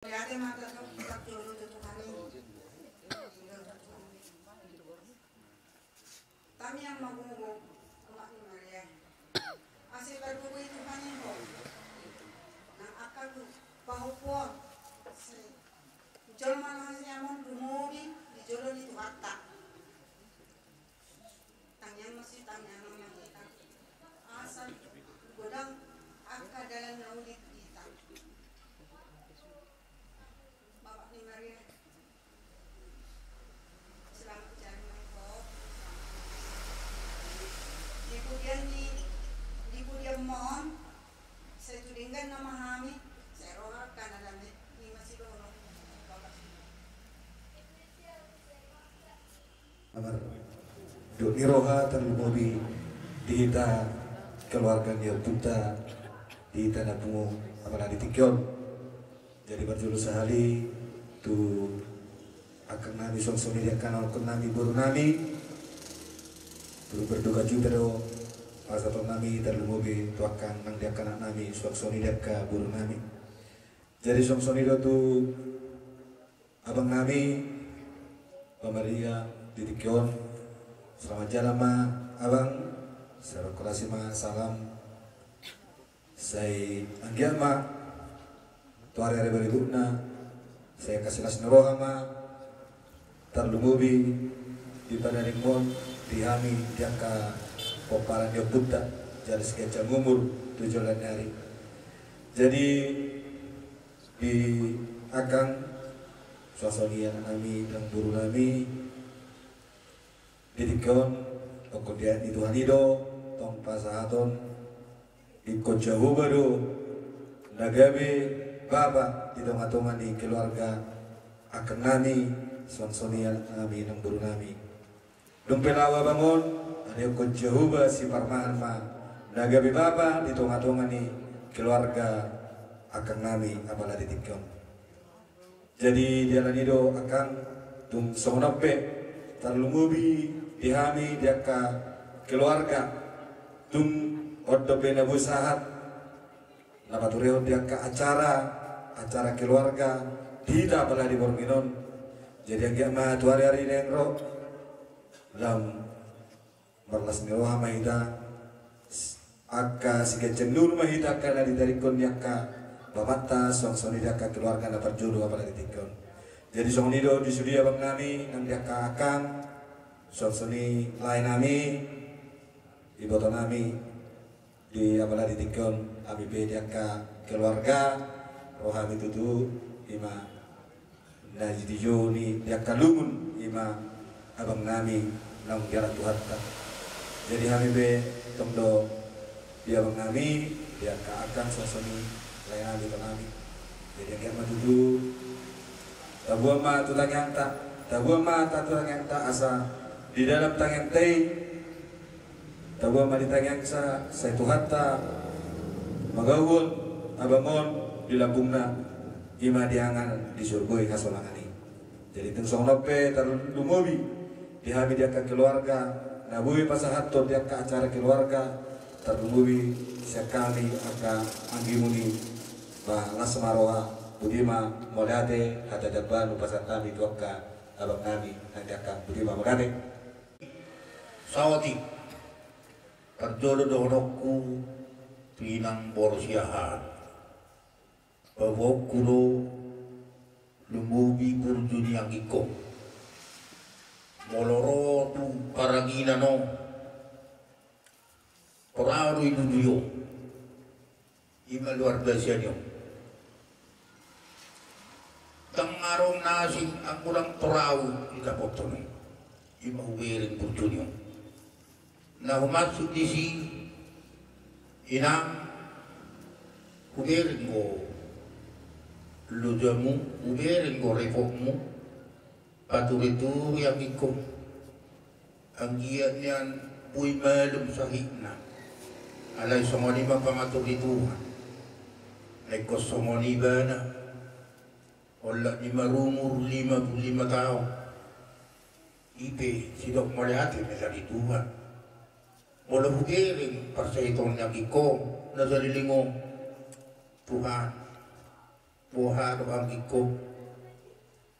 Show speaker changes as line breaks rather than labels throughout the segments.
Ate mata to tak dulu tu hari. Kami yang magugo umak ni Maria. Asal berbuku itu hanya ho. Nah akal tu pahupon. Jol mana hanya mon rumori di jolo itu hatta. Tanya masih tanya nama kita. Asal godang akal dalam naudi kita. Bapak ni Maria. Selamat jalan po. Di kemudian mohon saya tudingkan nama kami saya rohak karena dalam ini masih dono Bapak.
Amar do iroha terlumobi dihita keluarga dia puta dihita napungo apalagi ditikyon jadi berjulu sehari tu akan nami song-songi dia akan nami buru nami tu berduka juga do pasal nami terlumobi tu akan nang dia akan nami song-songi dia ke buru nami jadi song-songi do tu abang nami Pamaria ditikyon selamat jalan ma abang sarakurasi ma salam saya anggian ma tu hari berikutnya saya kasih las neroha ma terlumubi di pada ringmon dihami diangka poparan dia buta jadi sekecam umur 7 hari jadi di akang suasana nami dan buru nami ditikon kemudian itu hanido tong pasahaton ikut jauh baru nagabe baba di tengah-tengah di keluarga akan nami suasana nami dan buru nami dumpelawa bangun ada ikut jauh si parmahan ma nagabe baba di tengah-tengah di keluarga akan nami apalah ditikon jadi dia lanido akan tung sonope terlumubi dihami dia ke keluarga tung odo bena busahat nabatureo dia ke acara keluarga tidak pernah di Borminon jadi yang ma tu hari nengro lam berlas miroha mahida akka sige cendur mahida kana ditarikon dia ke bapata song-song dia ke keluarga na perjodoh apalagi ditikon jadi song nido di sudi abang nami nang dia ke akang song-song ni lain nami di botol nami di apalagi ditikon abi be dia ke keluarga rohami tutu ima naji dijo ni dia ke lumun ima abang nami nang dia Tuhan jadi kami be tomdo dia abang nami dia ke akang song-song ni lain nami nami jadi yang kiamat dulu tabuah ma tu tangyang tak tabuah ma tak tu tangyang tak asa di dalam tangyang tei tabuah ma di tangyang sa saya Tuhan tak magawon abangon di lambungna ima diangan di surgoi kasolangani jadi tengsong nope terlumubi dihami dia ke keluarga nabui pasahaton dia ke acara keluarga terlumubi sekali akan anggimuni las maroa budima modate hata depan upasan kami tuaka abang kami nanti akan budima modate
sawati terjodoh dohokku pinang borsiahan bawokuro lumubi kurjuni yang iko moloro tu paragina no Koraru itu duyo ima luar biasa nyo tangarong nasing ang kurang torau ita potong ima huwiring burjunyo na humatsuk di si inang huwiring ko ludamu huwiring ko repokmu paturitu yang ikom ang giyan niyan puy malum sa hikna alay songoni mapamaturitu ay kosongoni ba na wala ni marumur 55 tao ipe sidok maliati na salituhan wala hugiring para sa itong nagikong na salilingong Tuhan buhado ang iko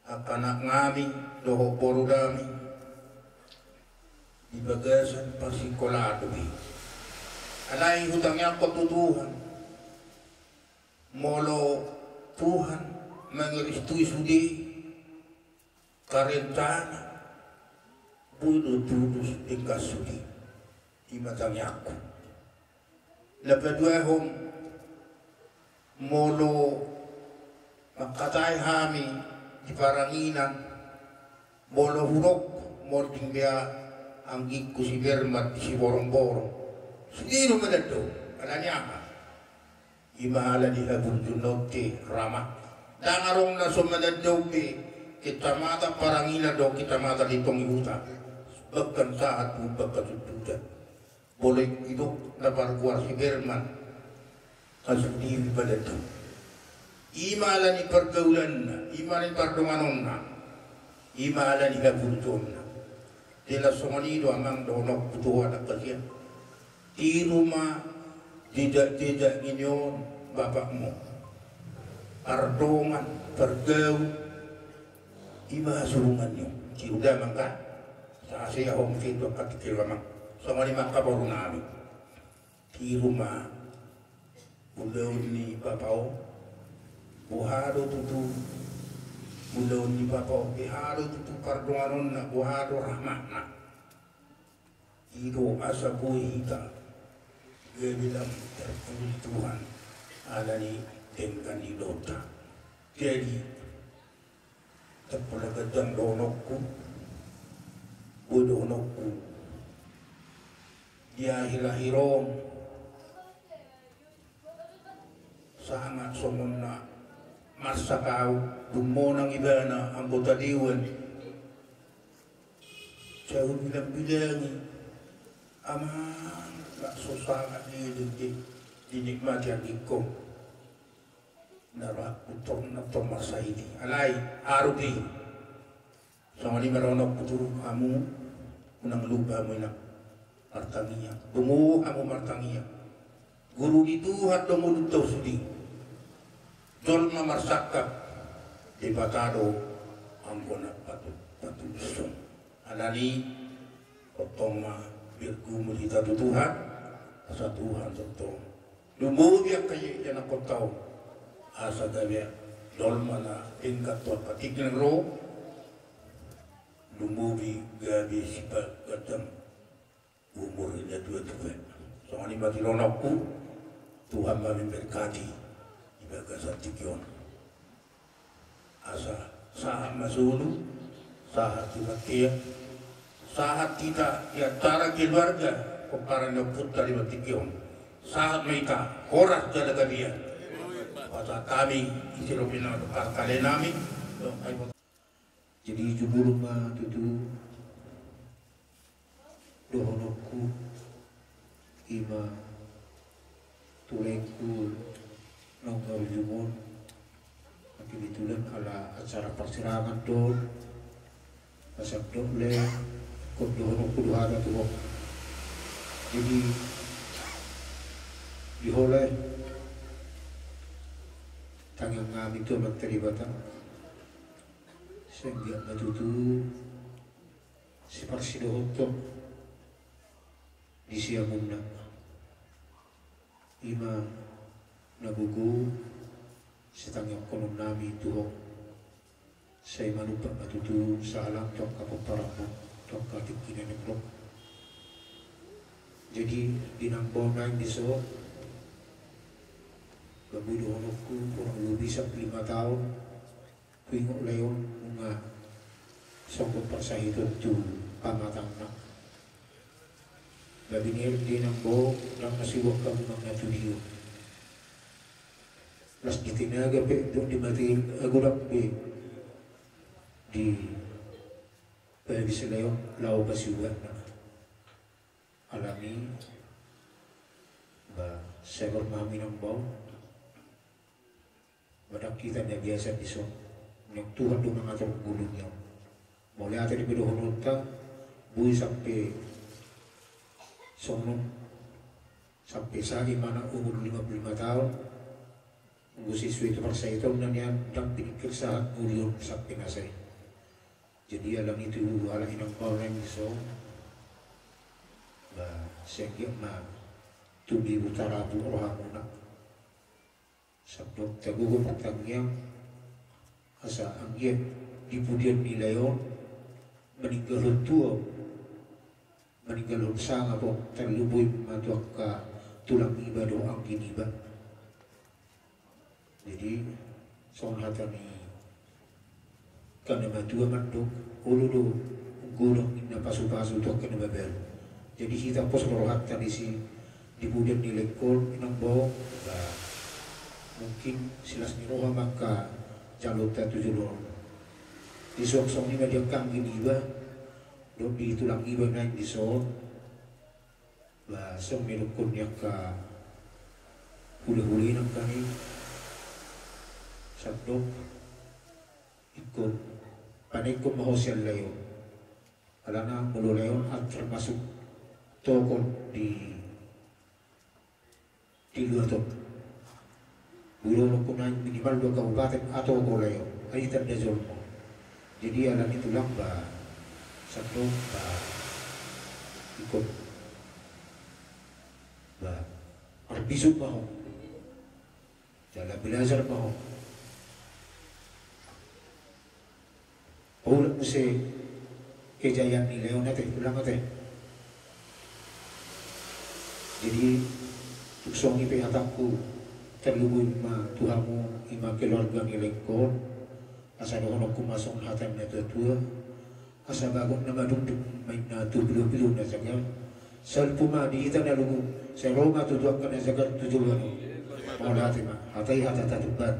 akanak ngami doho poro dami di bagasan pasikolado alay hutangnya ko tutuhan molo Tuhan mengiristui sudi karentana budo tudus tingkas sudi imatangnya aku labadwa hom molo makatay hami di paranginan molo hurok morting biya ang gig ko si Bermat si Borong-Borong sino madado alanya ka imahala di habul junote rama dangarong na sumadado be kita mata paranginan do kita mata ditong ihuta bagkan saat bubag katutudan boleh hidup na parkuar si Berman kasudi madado imahala ni pergaulan na imahala ni pardunganon na imahala ni habul na Dela somalido amang donok putuan at kasiya. Di rumah tidak nginyon bapakmu. Pardongan, pergau, iba sulungan nyo. Ciuda mangka, sa siya hong fito katikil lamang. Somali makabaru namin. Di rumah, ulaw ni papao, buhado tutu. Mulaw ni Papa, biharo tutu pardonganon na buharo rahmat na. Ito asa buhay hita, gabilang terpulih Tuhan, alani dengan idota. Jadi, terpulagadang donokku, budonokku, dia hilahirong, sangat somonna, masa kau, bumonang iba na ang botadiwan siya bilang-bilangi amang naksusangat niyo din dinikmati ang ikong narakutor na tomasay di alay, araw di sa mga limaronok puturo kamu unang lupa mo na martangiya bumuha mo martangiya guru dituhat dumulog daw sudi Jol na marsakap Ibatado ang bunat patulusong. Alali, otoma, birgumuli tatu Tuhan, asa Tuhan totong. Lumubiak kayo yan ang kotaw. Asa gawya, dolma na tingkat tuat patik ng ro. Lumubi gabi sipa gadang umur niya dua-dua. So, ani matilonak ko, Tuhan mamimberkati. Ibaga sa tikyon. Asa sahat masulu, sahat tiba-tiba, sahat kita di antara keluarga, keparang putar di batikyon, sahat mereka horas jala kabia. Pada kami isilopina kali nami,
jadi jubur ma tutu dohonoku ima tulengku nongkar jumon kebetulan ala acara persirangan dol asap doble kodono kudu ada tuh jadi diholeh tangan ngami itu terlibat sehingga matutu si parsidohoto di siamuna ima nagugu setangnya kolom nami tuho saya manupak matutu sa alam tok kapaparamo tok katikinan nekrok jadi dinambong na hindi so gabudo honokku kurang lebih sampai 5 tahun kuingok leon mga sangkot pasahito tu pamatang na gabi niya dinambong lang nasiwag kami ng natuliyo Las ditinaga pe doon di mati agulak pe di pwede sila yung lao basiwan na alami ba sever mami ng baw badak kita niya biasa iso nagtuhan doon ang atong gulong niya muli atin ipidohonod ka buhay sampai sonong sampai sa mana umur 55 tahun
Ngu siswa itu persa itu nanya dang pikir saat muliun sampai nasai. Jadi alam itu ala inang orang so, bah sehingga mah tubi utara bu rohamuna. Sabdo tagugo patangnya asa angin di pudian nilayon meninggal tua meninggal sang apa terlubui matuak ka tulang iba doang gini ba. Jadi soal hatani karena matua manduk uludu gulung inna pasu-pasu tuh kena babel. Jadi kita pos rohat tadi si di bulan di lekol inang bawa mungkin silas niroha maka jalur tujuh lor di sok-sok ni dia kang gini ba dok di tulang iba naik di sok lah song melukun yang ka huli-huli nang kami sabdo ikut panikum mahosel layo alana mulu layon at termasuk toko di luar to bulu nukunan minimal 2 kabupaten atau layo ay terdazol mo jadi alam itu lang ba sabdo ba ikut ba arbisuk maho jala belajar maho Paulat mo si kejayaan ni Leon natin, ulang natin. Jadi, tuksong ipihatangku, terlubun ma Tuhamu, ima keluarga ni Lengkon, asa doon kumasong hatan na tuwa, asa bagong na madunduk, may na tubilo-bilo na sagal. Sal pumadi, ita na lugo, sa Roma tutuak ka na sagal, tutuwa no. Mga natin ma, hatay-hatay tatuban.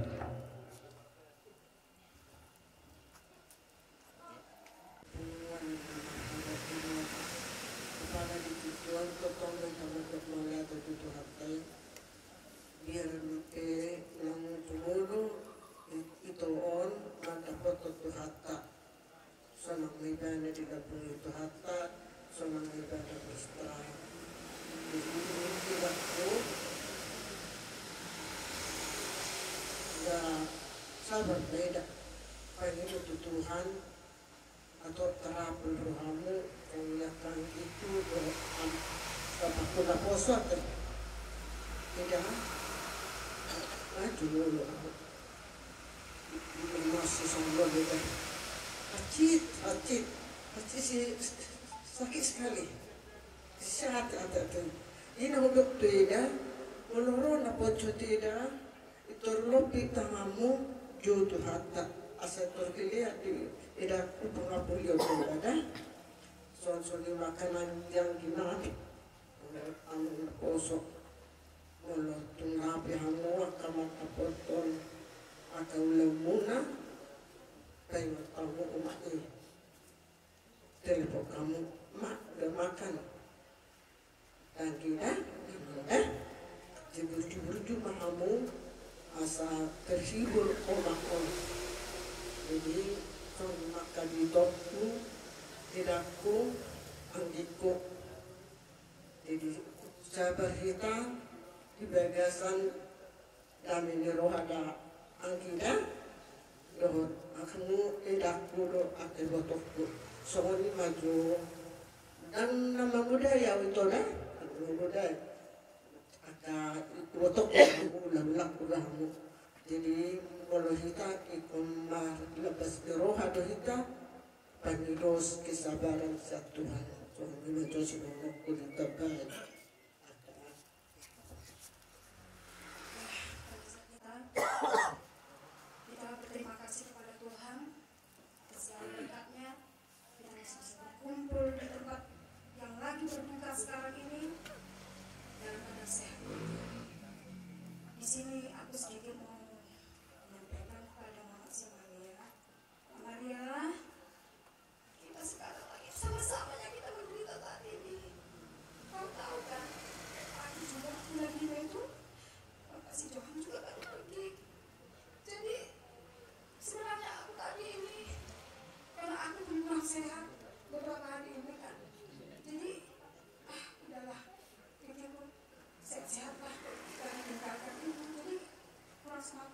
Sabar beda, pengen Tuhan atau terapul rohamu yang lihatkan itu sama kuda poso tidak dulu masih sombong beda acit si sakit sekali sehat ada ini untuk beda menurut apa tidak itu lebih tamamu jodoh hatta asal terlihat di edaku pengapulio ada soal makanan yang gimana amun kosok mulut tungapi hamu kamu kapotol atau lemuna kayak kamu umat ini telepon kamu mak udah makan dan kita jebur-jebur mahamu asa terhibur omak-omak jadi kalau makan di topku tidakku anggiku jadi sahabat kita di bagasan kami di roh ada angkida doh akamu tidakku doh akan botokku soalnya maju dan nama budaya itu dah budaya ada botok ulang kurangmu jadi kalau kita ikumar lepas roh atau kita paniros kesabaran satu Tuhan Tuhan itu semua kulit terbaik
kita berterima kasih kepada Tuhan selalu dekatnya kita bisa berkumpul di tempat yang lagi berduka sekarang ini dalam keadaan sehat. Di sini aku sedikit mau menyampaikan kepada Mama Maria, kita sekarang lagi sama-samanya kita menderita saat ini. Kau tahu kan, aku juga lagi itu, Bapak si Johan juga baru pergi. Jadi sebenarnya aku tadi ini karena aku belum sehat beberapa hari ini kan. Jadi udahlah, pikirku sehat-sehat lah kita meninggalkan ibu. Jadi kurang semangat.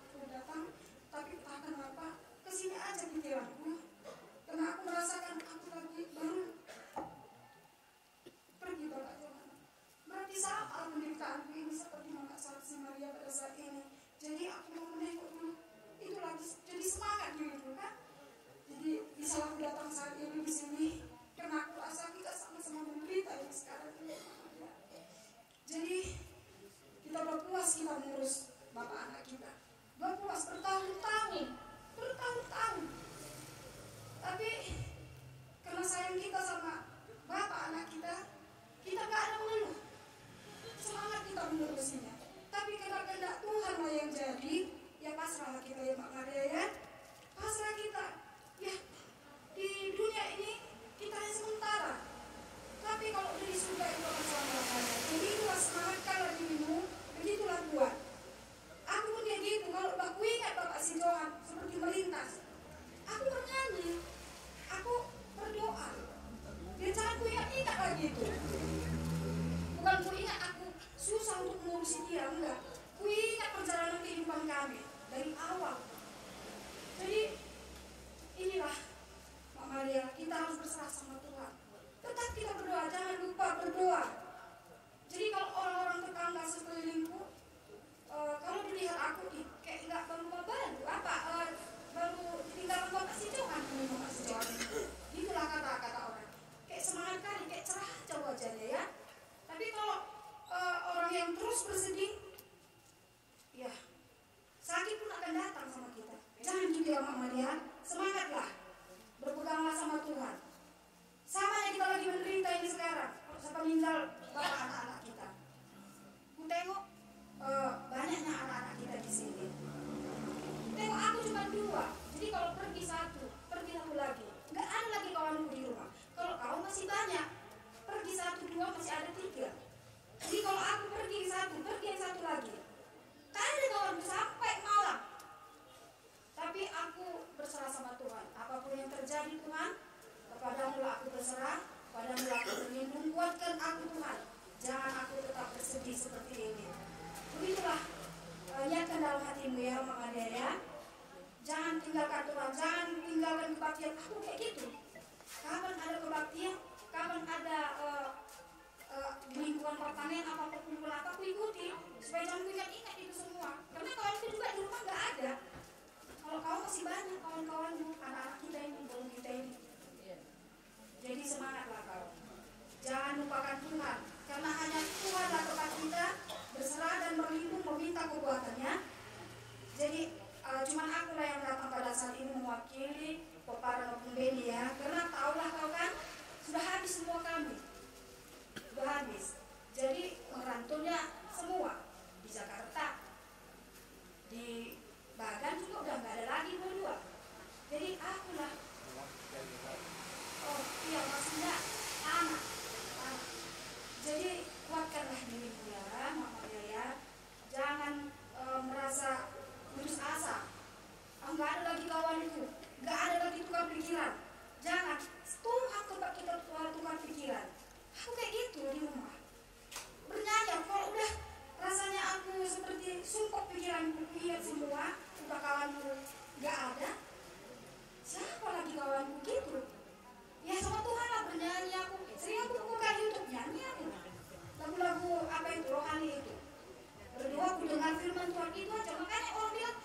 semangatlah, berpeganglah sama Tuhan. Sama yang kita lagi menderita ini sekarang, sepeninggal bapak anak-anak kita. Ku tengok banyaknya anak-anak kita di sini. Tengok aku cuma 2, jadi kalau pergi 1, pergi 1 lagi. Nggak ada lagi kawanku di rumah. Kalau kau masih banyak, pergi 1, 2 masih ada 3. Jadi kalau aku pergi 1, pergi yang 1 lagi. Tak ada kawanku sampai malam. Tapi aku berserah sama Tuhan. Apapun yang terjadi Tuhan, kepadamu aku berserah, kepadamu aku berlindung. Kuatkan aku Tuhan. Jangan aku tetap bersedih seperti ini. Begitulah niatkan dalam hatimu ya Mama Dea ya. Jangan tinggalkan Tuhan, jangan tinggalkan kebaktian. Aku kayak gitu. Kapan ada kebaktian, kapan ada lingkungan pertanian apa perkumpulan apa, aku ikuti supaya jangan ingat itu semua. Karena kawanku juga di rumah nggak ada. Kalau kau masih banyak kawan-kawanmu, anak-anak kita ini, belum kita ini. Jadi semangatlah kau. Jangan lupakan Tuhan, karena hanya Tuhanlah tempat kita berserah dan berlindung, meminta kekuatannya. Jadi cuman akulah yang datang pada saat ini mewakili Popara maupun Beni ya, karena taulah kau kan sudah habis semua kami, sudah habis. Jadi merantaunya semua di Jakarta, di Bagan juga udah nggak ada lagi 2. Jadi akulah. Oh iya maksudnya anak. Jadi kuatkanlah dirimu ya, Mama ya. Jangan merasa putus asa. Nggak ada lagi kawanku, nggak ada lagi tukar pikiran. Jangan. Tuhan tempat kita tukar pikiran. Aku kayak gitu di rumah. Bernyanyi kalau udah rasanya aku seperti sumpah pikiranku, ingat semua, udah kawanku nggak ada. Siapa lagi kawanku gitu? Ya sama Tuhan lah bernyanyi aku. Sering aku buka YouTube nyanyi aku. Lagu-lagu apa itu rohani itu. Berdua aku dengar firman Tuhan itu aja. Makanya orang bilang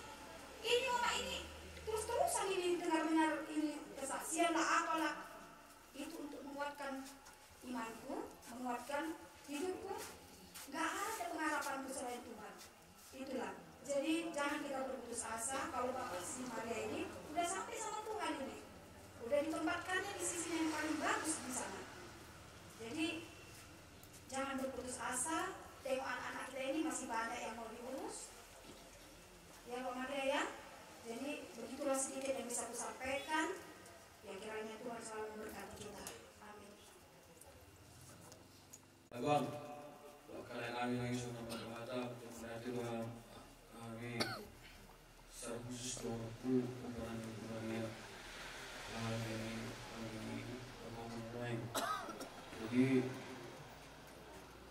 ini Mama ini terus-terusan ini dengar-dengar ini kesaksian lah apalah. Itu untuk menguatkan imanku, menguatkan hidupku. Gak ada pengharapanku selain Tuhan. Itulah. Jadi jangan kita berputus asa. Kalau Bapak si Maria ini udah sampai sama Tuhan ini, udah ditempatkannya di sisi yang paling bagus di sana. Jadi jangan berputus asa. Tengok anak-anak kita ini masih banyak yang mau diurus. Ya Pak Maria ya. Jadi begitulah sedikit yang bisa aku sampaikan. Yang kiranya Tuhan selalu memberkati kita. Amin.
Abang, kalian kami lagi sudah berkata berarti bahwa kami secara khusus doaku kumpulan kumpulannya ini orang. Jadi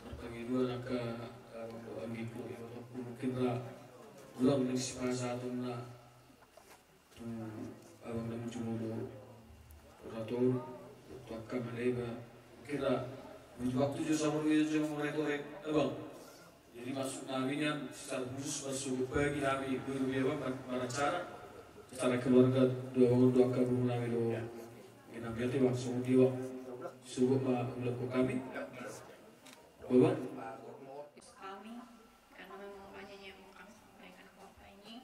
pertama itu nak doa gitu ya mungkin lah belum mengisipasi satu nak abang dan cuma ratul takkan mereka kira waktu itu sama itu mereka abang. Jadi masuk nabinya secara khusus masuk bagi kami guru biasa pada cara keluarga doa kabur nabi doa. Kita berarti langsung dia subuh melakukan kami. Bapak.
Kami karena memang banyak yang mau kami sampaikan ke Bapak ini.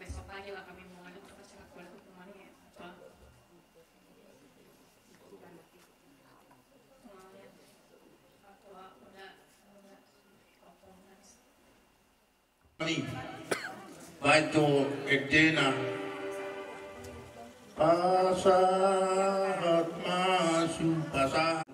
Besok pagi lah kami mau ngadu untuk acara keluarga kemana apa.
Baito Edena Pasahat Masu Pasah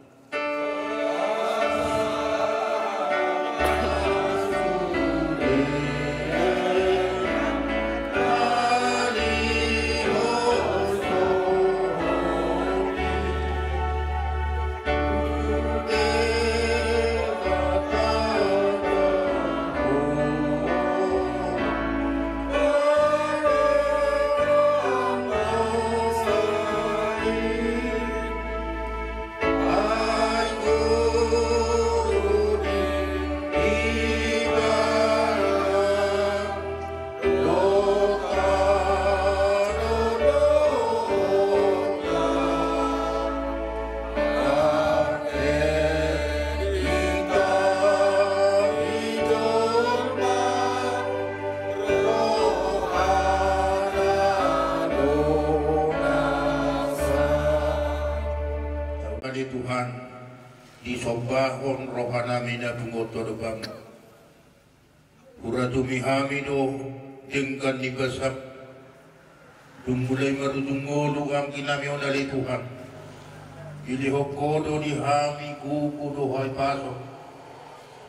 mali Tuhan disobahon rohanami na bungoto dobang uratumi hamido dengkan nibasap dumulay marudungolo ang kinamion ali Tuhan ilihokodo di hami kukudo hay pasok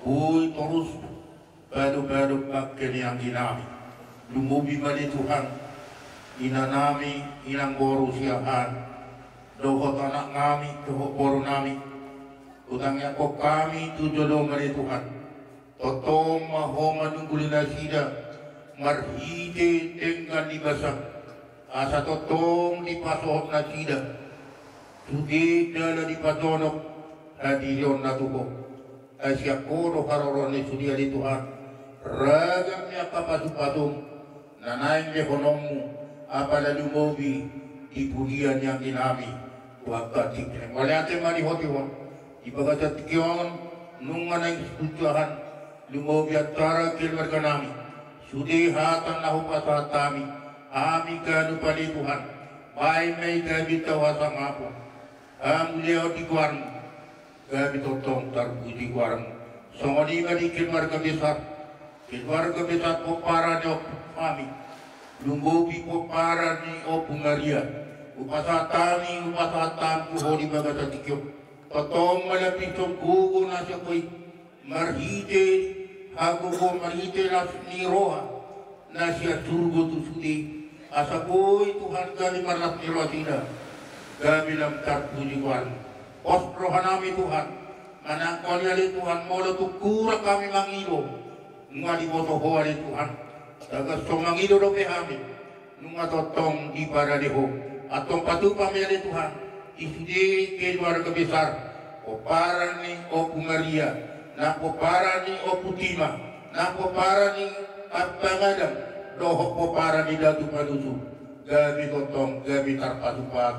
uy terus baru-baru pakai yang kinami lumubi mali Tuhan inanami inang boru siahan dohot anak kami dohot boru nami utangnya kok kami tujodoh mali Tuhan totong mahoma nunggulina sida marhide dengan dibasah asa totong dipasohot na sida sudik dala dipatonok hadiyon na tuho asya koro karorone sudia di Tuhan ragamnya kapasupatung nanaing lehonomu apala lumobi ibuhian yang kinami wakatik waliate mari hotiwon ibagat tikyon nung anay studiahan lumobi atara keluarga nami sudi hatan lahu pasatami ami kanu pali Tuhan bay may gabi tawasang apo amuleo di kuarmu gabi totong tarbuji kuarmu songoni mari keluarga besar po para niyo kami lumbobi po para ni Opo Maria upasatami hodi baga sa tikyo totong malapitong kugo na siya ko'y marhite hago ko marhite na ni Roha na siya surgo to sudi asa ko'y Tuhan kali marlas ni Rosina gabi lang tarpuji kuan ostrohan nami Tuhan manangkol yali Tuhan molo tukura kami mangilo nga di boto hoa ni Tuhan dagas somangido do kami nunga totong di para deho atong patupa mele Tuhan isudi keluarga besar o para ni Opo Maria na po para ni Opo Tima na po para ni Abbangadam doho po para ni Datu Padusu gabi totong gabi tarpatupag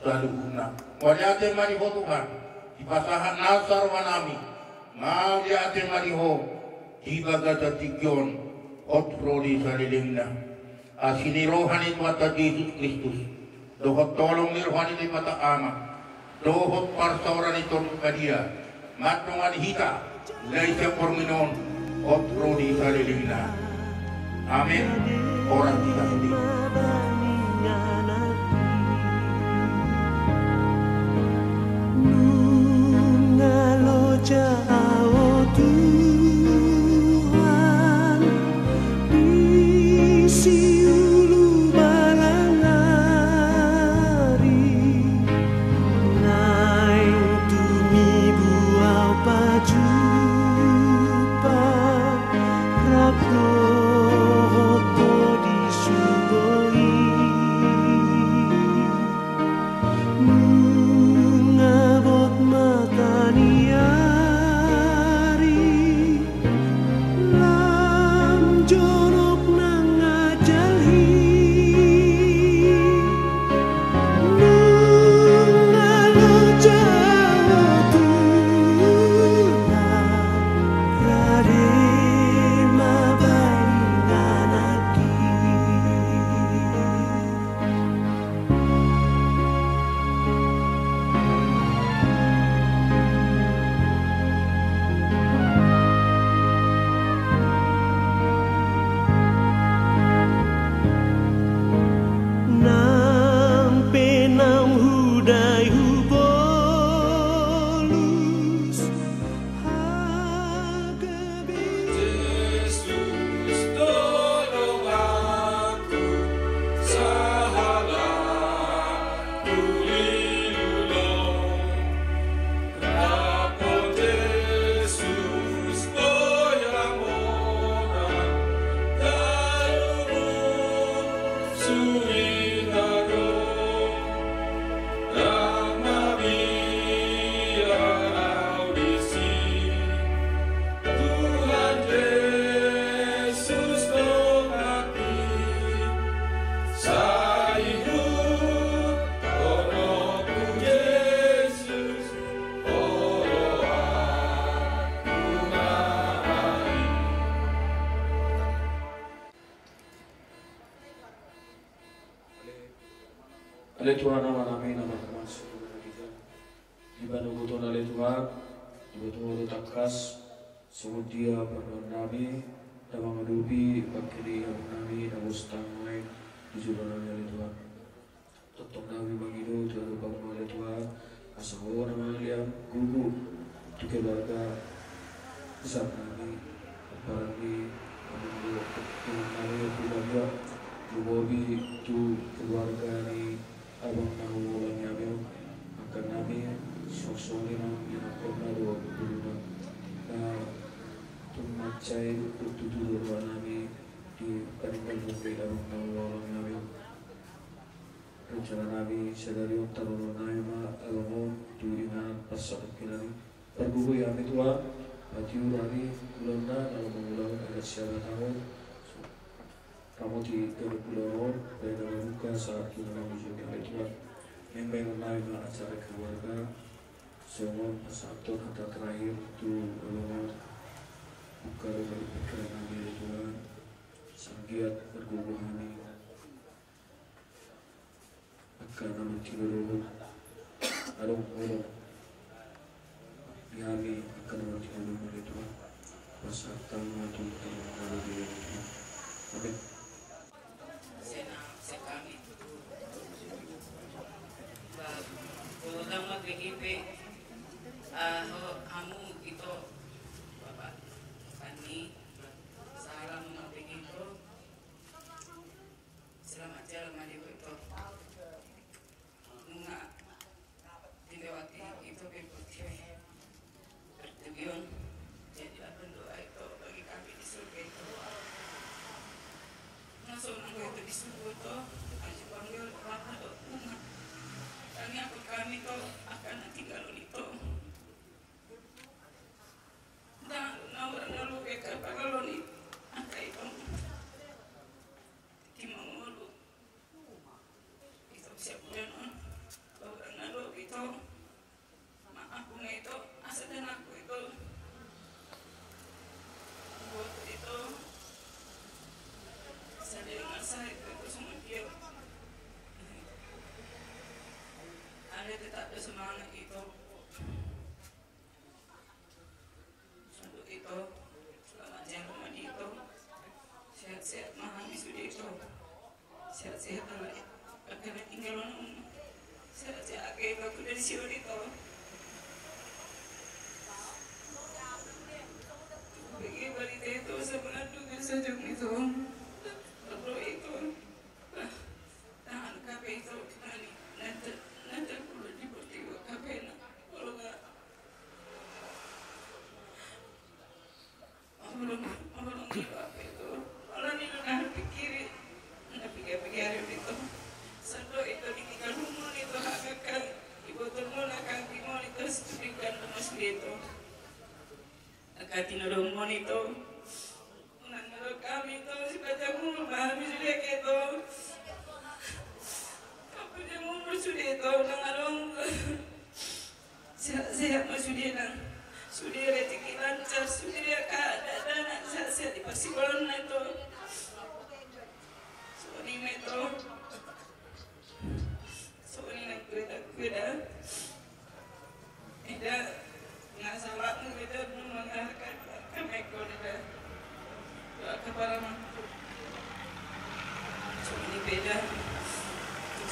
sa luguna waliate mariho Tuhan ipasahan nasar wanami maliate mariho ibaga sa tigyon otro di salilingna asinirohan ito at Jesus Kristus dohot tolong nirhan ito mata ama dohot parsauran ito kadia matungan hita laisa porminon otro di salilingna amin orang kita sendiri
Oleh Tuhan nama namin nama termasuk kepada kita. Ibanu buton ale Tuhan, ibu takas, sungguh dia berdoa Nabi, dan mengadupi bakiri yang Nabi, dan ustamai di jualan ale Tuhan. Totong Nabi bangido Tuhan bangun ale Tuhan, asal nama liam gugu, tu keluarga besar Nabi, apalagi menunggu Nabi keluarga, Bobi tu keluarga ni abang nahu orang Nabi, akan Nabi sosok yang pernah dua dulu na tumacay tututulo Nabi di kanibal bukid abang nahu orang Nabi. Rencana Nabi sadari taruh naima alamo tu ina pasak kinani pergugu yang tua batiu rani ulana dalam mengulang ada siapa tahun kamu di pulau dan dalam buka saat kita menuju ke Tuhan yang naima acara keluarga semua satu kata terakhir itu ulama buka dari pikiran Nabi Tuhan sangiat berguguhani akan nama tidur alung Yami akan nama tidur oleh Tuhan pasal tangan Tuhan lalu dia Tuhan. Amin.
Ulang mag-iipi kamu itu Bapak Pani salam mabing itu selamat jalan maju itu nunga dilewati itu berputih bertujuan jadi berdoa itu bagi kami di surga itu langsung aku itu di surga itu aja panggil Bapak nunga kami itu akan tinggal itu dan nawar nalu beka pagaloni angka itu timangulu itu siap bulan nawar nalu itu aku itu asa dan aku itu buat itu saya ngerasa itu semua dia ada tetap semangat itu untuk itu selamat jalan itu sehat-sehat mahami sudah itu sehat-sehat lagi akan tinggal sehat-sehat kayak aku dari siapa itu bagi balita itu sebenarnya juga saja itu berdoa itu tahan kape itu nanti perlu diberti kape kalau nggak belum apa itu kalau ini nggak pikirin nggak pikir itu satu itu ditinggal rumah itu hakakan ibu turun akan timur itu berikan emas itu akan tinurumon itu menurut kami itu sebaca mulu kami sudah gitu kami sudah mulu sudah itu dengan orang sehat sudah dan sudah rezeki lancar sudah keadaan sehat di Persibalan itu soalnya itu soalnya kuda ada nggak salah kuda mengarahkan ke Mekon ada kepada soalnya beda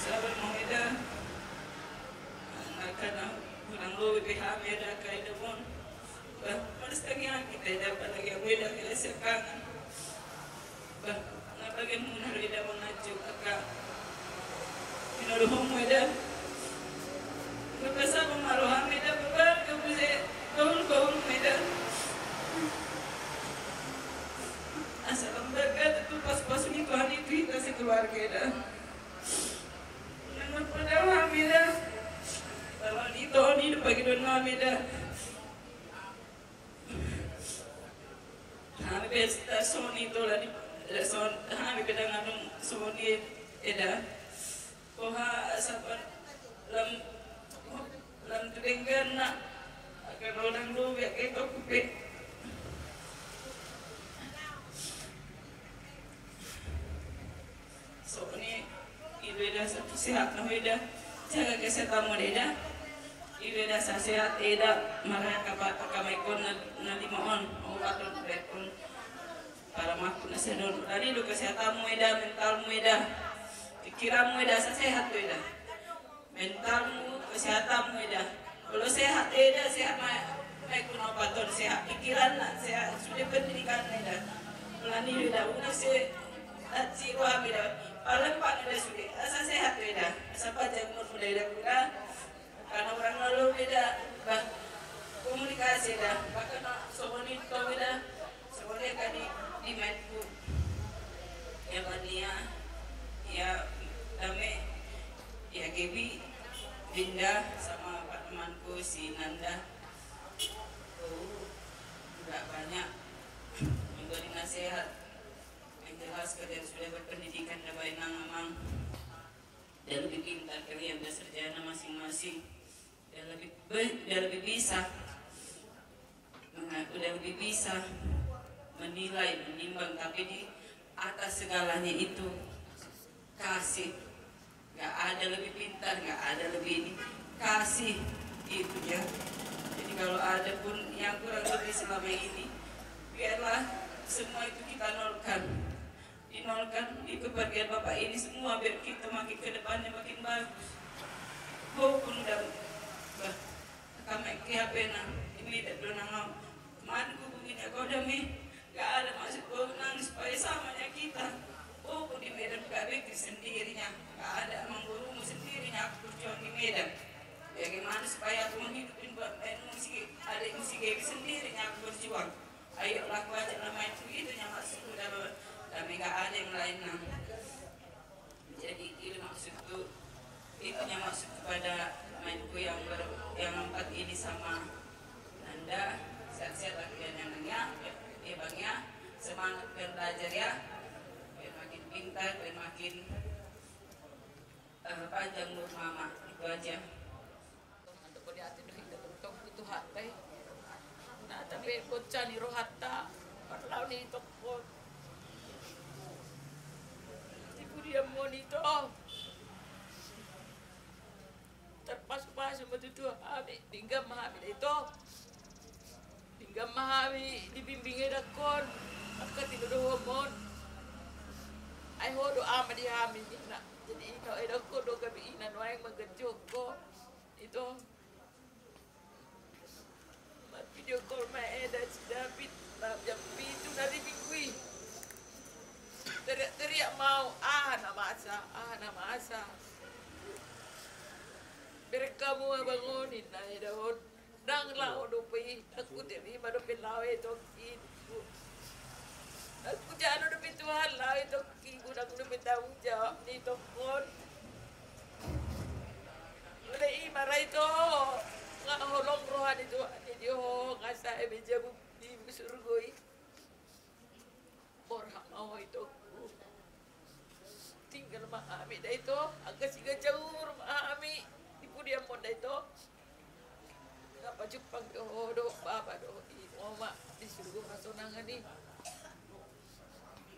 sabar mau beda karena kurang lebih beda kayak demon harus tanya kita dapat lagi yang beda kita sekarang nah bagaimana beda mengacu kakak minum beda berbahasa pemaruhan beda bebar kemudian gaul beda asal berkat itu pas-pas ini Tuhan itu kita sekeluarga dah namun pada beda kalau ini bagi doa beda kami besta Sony itu lah di son kami beda ngadung Sony eda koha sabar lam tudenggan nak akan orang lu biar kita kupe Sony itu eda satu sehat nah eda jaga kesehatan eda Ibe dah sehat eda marah kamai kon na limaon o aton bekon para makun na sedon dari do kesehatanmu eda mentalmu eda pikiranmu eda sehat eda mentalmu kesehatanmu eda kalau sehat eda sehat mai kun obaton sehat pikiran sehat sudah pendidikan eda melani eda una se atsi wa eda paling pak eda sudah asa sehat eda asa baca umur sudah eda karena orang lalu beda komunikasi dah bahkan somonito beda sebenarnya kan di mindku ya Bania ya Dame ya Gebi Dinda sama pak temanku si Nanda udah banyak memberi nasihat yang jelas kalian sudah berpendidikan dan baik namang dan lebih pintar kalian bersarjana masing-masing udah lebih bisa menilai, menimbang, tapi di atas segalanya itu kasih. Gak ada lebih pintar, gak ada lebih ini, kasih itu ya. Jadi kalau ada pun yang kurang lebih selama ini, biarlah semua itu kita dinolkan di kepergian Bapak ini semua, biar kita makin ke depannya makin bagus. Pun udah kami kiapena ini tak donang temanku begini kau demi gak ada maksud kau nangis supaya samanya kita pun di Medan gak bikin sendirinya gak ada emang gurumu sendirinya aku berjuang di Medan bagaimana supaya aku menghidupin adik musik sendirinya aku berjuang ayo laku aja nama itu nya maksudku kami gak ada yang lain jadi itu maksudku itunya maksud kepada mainku yang 4 ini sama Anda sehat-sehat lagi dan yang ya bangnya semangat belajar ya biar makin pintar biar makin panjang umur mama itu aja untuk hati untuk butuh hati nah tapi bocah ni rohata perlawan ni tokot tipu dia monitor terpas-pas betul abi tinggal mahabi itu tinggal mahabi dibimbingnya dakon aku tidak dohomon ai ho doa madi hami nak jadi itu ada ko do gabi inan wae magejok ko itu mat video call mae ada David jam itu dari bingui teriak mau nama asa berkamu bangunin na daon nang lao do pi aku terima do pilaw itu kiku aku jano do pituhan lao itu kiku nak do pitang jawab ni tokon udah marai itu nggak holong rohan itu dia ngasa meja di surgoi orang mau itu tinggal mahami dah itu agak siga jauh mahami dia monda itu apa Jepang do baba do mama disuruh masonangan ni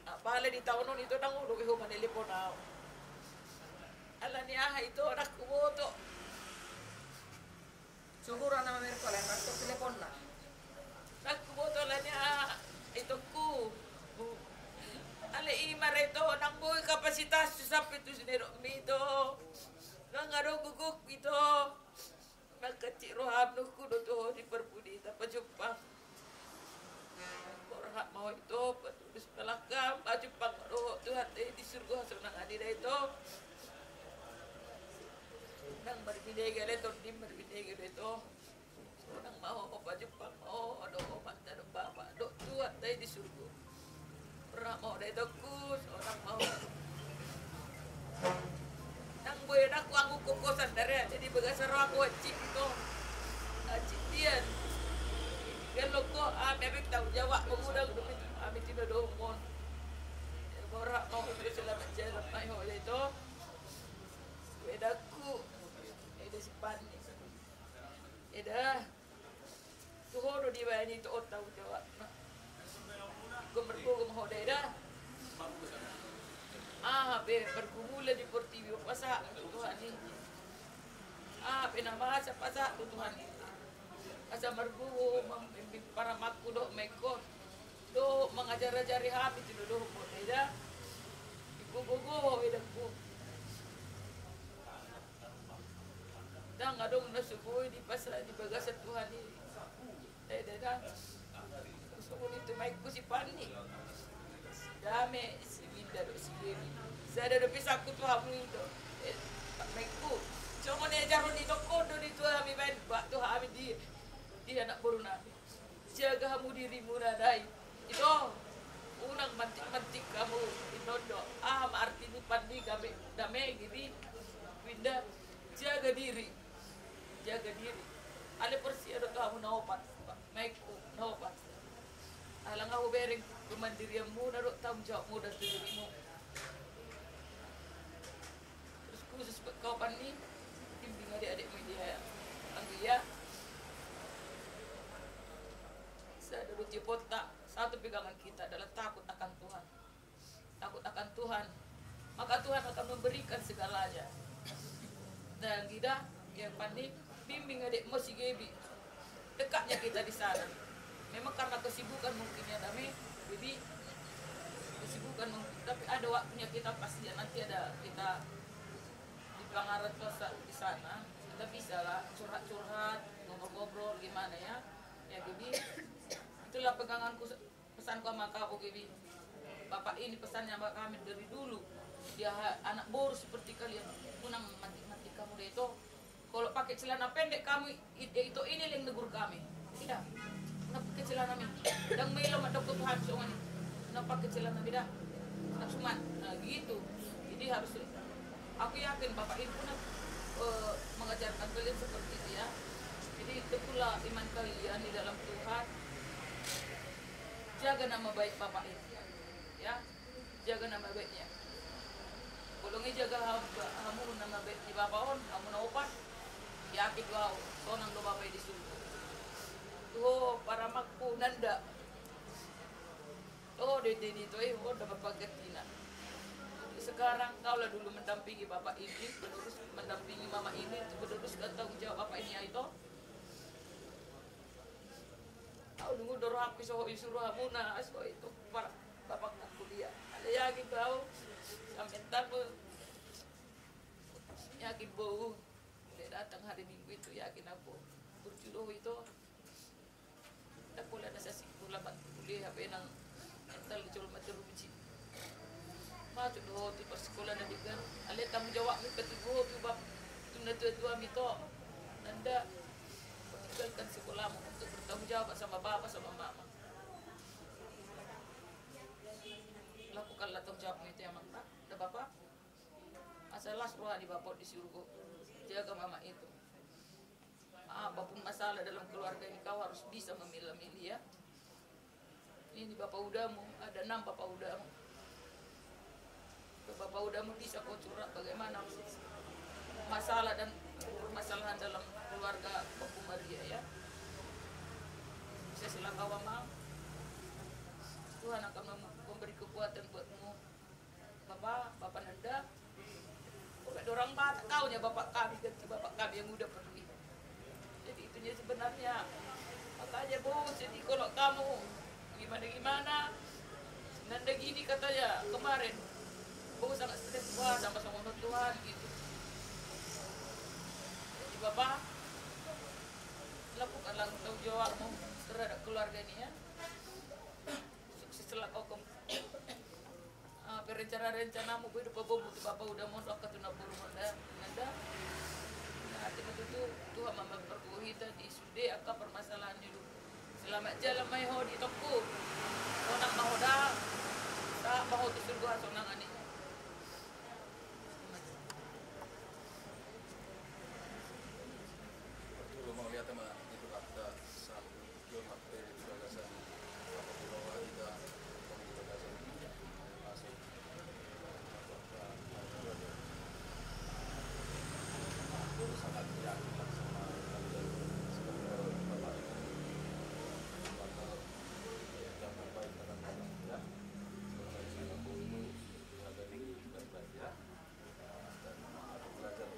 apa le di tahun itu nang do ho man telepon au ala ni itu anak kumoto sugura nama mereka lah nak telepon lah nak kumoto la ni itu ku ale imare itu nang boy kapasitas sampai tu sini itu nang ada guguk itu nak kecil roham nuku do di perpudi tapi Jepang orang mau itu petulis belakang Jepang do Tuhan di surga senang hadir itu nang berbidega itu di berbidega itu orang mau apa Jepang mau ada obat ada bapak do Tuhan di surga orang mau itu kus orang mau nang boy aku kokosan dari jadi begasar aku cik itu cik dia kalau kok bebek tahu jawab mengundang demi kami tidak domon borak mau selamat jalan mai oleh itu bedaku ada sipan ada tu hodo di bani tu tahu jawab gumberku gumhode dah bergumula di Portivio pasak Tuhan ni pinamasa pasa Tuhan. Asa margu membimbing para makku do mekot. Do mengajar-ajari habis itu do mo ida. Ibu-bubu idaku. Dan ngadong na subuhi di pasar di bagasan Tuhan ini. Dah. Subuh itu maikku si Pani. Dame si Winda do si Dewi. Saya ada pisah ku Tuhan itu. Maikku. Cuma ni jarun di toko do di Tuhan kami main bak Tuhan kami di anak baru nabi. Jaga kamu dirimu nadai. Itu unang mantik kamu inondo. Arti ni Pani kami damai gini. Winda jaga diri. Ale persi ada kamu naopat. Maikku naopat. Alang aku bereng kemandirianmu, naruh tanggung jawabmu dan dirimu. Terus khusus buat kau Pani, bimbing adik-adik media Anggia. Saya duduk di potak, satu pegangan kita adalah takut akan Tuhan. Takut akan Tuhan, maka Tuhan akan memberikan segalanya. Dan kita, yang Pani, bimbing adik Mosi Gebi. Dekatnya kita di sana. Memang karena kesibukan mungkin ya Dami, jadi kesibukan mungkin, tapi ada waktunya kita pasti ya, nanti ada kita di Pangarat di sana, kita bisa lah curhat-curhat, ngobrol-ngobrol gimana ya, jadi itulah peganganku, pesanku sama kau Gibi. Bapak ini pesannya sama kami dari dulu, dia anak boru seperti kalian, punang mati kamu deh itu, kalau pakai celana pendek kamu itu ini yang negur kami, tidak. Nak pakai celana mi, dan melo ada Tuhan soalnya. Nak pakai celana beda, nak sumat, nah gitu. Jadi harus, aku yakin Bapak Ibu nak mengajarkan kalian seperti itu ya. Jadi itulah iman kalian di dalam Tuhan. Jaga nama baik Bapak Ibu, ya, jaga nama baiknya. Kalau jaga kamu nama baik di Bapak on, kamu naopat, yakin wow, sonang do Bapak di surga. Oh, para makku nanda. Oh, dede itu dapat pagatina. Sekarang kau lah dulu mendampingi Bapak ini, penerus mendampingi Mama ini, penerus tanggung jawab Bapak ini itu. Kau nunggu dorong api suruh hamuna, so itu para Bapakku kuliah. Ada yakin kau sampai tahu yakin bau. Dia datang hari Minggu itu yakin aku berjodoh itu. Aku lah nasa sikula bantu kuliah apa yang mental di colok mati rumici. Macam doh di persekolah dan juga. Ale tanggung jawab ni ketujuh tu bab tu nanti dua mito. Nanda tinggalkan sekolahmu untuk bertanggung jawab sama bapak sama mama. Lakukanlah tanggung jawabmu itu yang mantap. Ada bapak. Masalah suruh di bapak disuruh jaga mama itu. Apapun masalah dalam keluarga ini kau harus bisa memilah-milih ya. Ini bapak udamu, ada 6 bapak udamu. Ke bapak udamu bisa kau curhat bagaimana masalah dan permasalahan dalam keluarga Bapak Maria ya. Bisa silang kau mau. Tuhan akan memberi kekuatan buatmu. Bapak Nanda. Bukan orang batak kau nya bapak kami ganti bapak kami yang udah pergi. Jadi itunya sebenarnya. Makanya Bu, jadi kalau kamu gimana Nanda gini katanya kemarin Bu sangat stres sama Tuhan gitu. Jadi Bapak lakukanlah tanggung jawabmu terhadap keluarga ini ya. Setelah kau rencana-rencanamu hidup Bapak udah mau ketuna burung Nanda. Hati betul Tuhan memperkuat kita di sude akan permasalahan hidup. Selamat jalan mai ho di toko. Onang mahoda. Tak maho tu surga sonang ani.
Dulu mau lihat sama itu ada satu kilometer dari gagasan apa pulau kita gagasan masuk itu sangat yakin sama kalian sebagai bapak yang terbaik dalam ya sebagai saya guru dari belajar dan belajar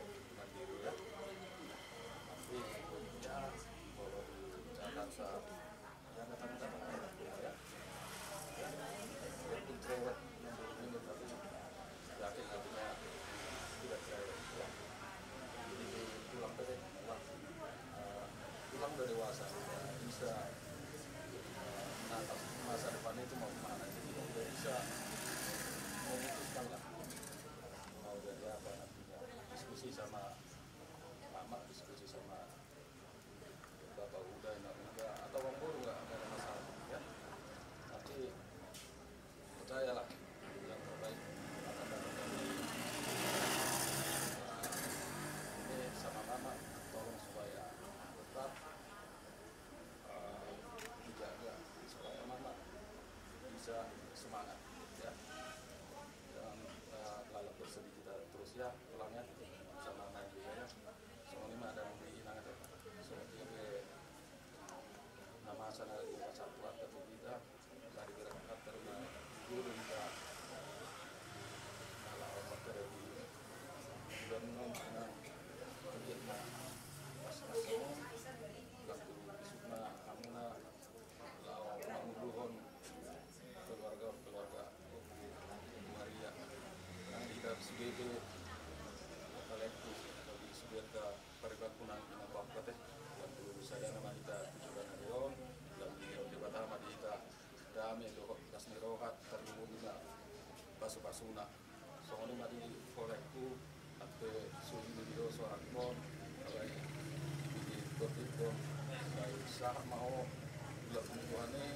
mandiri ya bisa ya datang-datang ya. Walaupun cerewet 60 menit tapi yakin hatinya tidak cerewet pulang. Jadi pulang ke pulang udah dewasa, udah bisa menatap masa depan itu mau kemana, jadi udah bisa memutuskan lah mau jadi apa nantinya. Diskusi sama mama, diskusi sama bapak udah, enak udah, atau bang Boru nggak ada masalah ya. Nanti percayalah yang terbaik akan datang dari ini sama mama. Tolong supaya tetap dijaga supaya mama bisa semangat ya. Jangan lalap bersedih kita terus ya. Pulangnya sama main juga ya. Semua lima ada yang diinang ada. Semua dia nama sana di pasar tua atau kita dari gerak terima guru kita kalau orang terjadi dan nong kerjanya pas-pas waktu semua amuna lawan manguluhon keluarga Maria yang kita sebagai kolektif di sebuah peribakunan di Bangka teh yang dulu saya nama kita tujuan Rion yang di Batama di kita damai doh kasmirohat terjumuna basu-basuna soalnya mari kolektif atau sudah video soal kon lagi di berikut baik sah mau lakukan tuane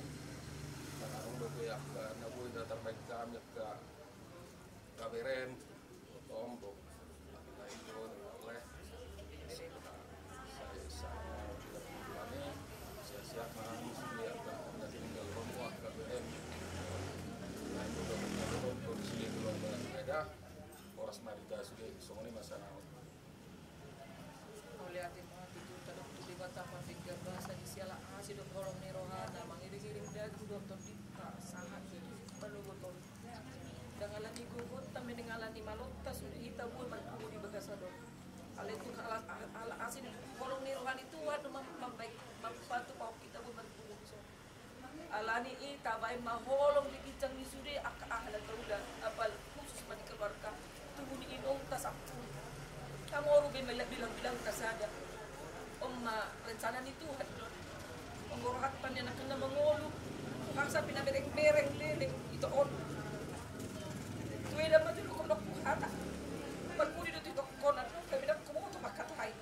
karena udah kayak karena gue udah terbaik kami ke kaberen tombol nah itu oleh saya sama lakukan tuane siap menangani sudah ada tinggal rumah kaberen nah itu udah benar-benar kondisi keluarga beda Oras marita sudah soalnya masa naon.
Lihatin mga tidur tadok tu di Batam pikir bahasa di siala asih dok holong ni rohana mangiring-iring dagu doktor di sahat itu perlu botol. Dangalan ni gugut tambe dengalan ni malota sudah kita buat berkubu di bagasa dok. Ala itu ala asin holong ni rohana itu ada membaik membantu pau kita buat berkubu so. Ala ni tabay maholong di kicang ni sudah akak udah apal khusus bagi keluarga. Tunggu ni inong tas aku. Kamu orang bilang kasada. Oma rencana ni Tuhan. Mengorhat pan yang kena mengolu. Tuhan sa pinabereng-bereng leleng ito on. Tuweda maju ko nak hata. Pagkuli dito ito kon at kami na kumo to makatay.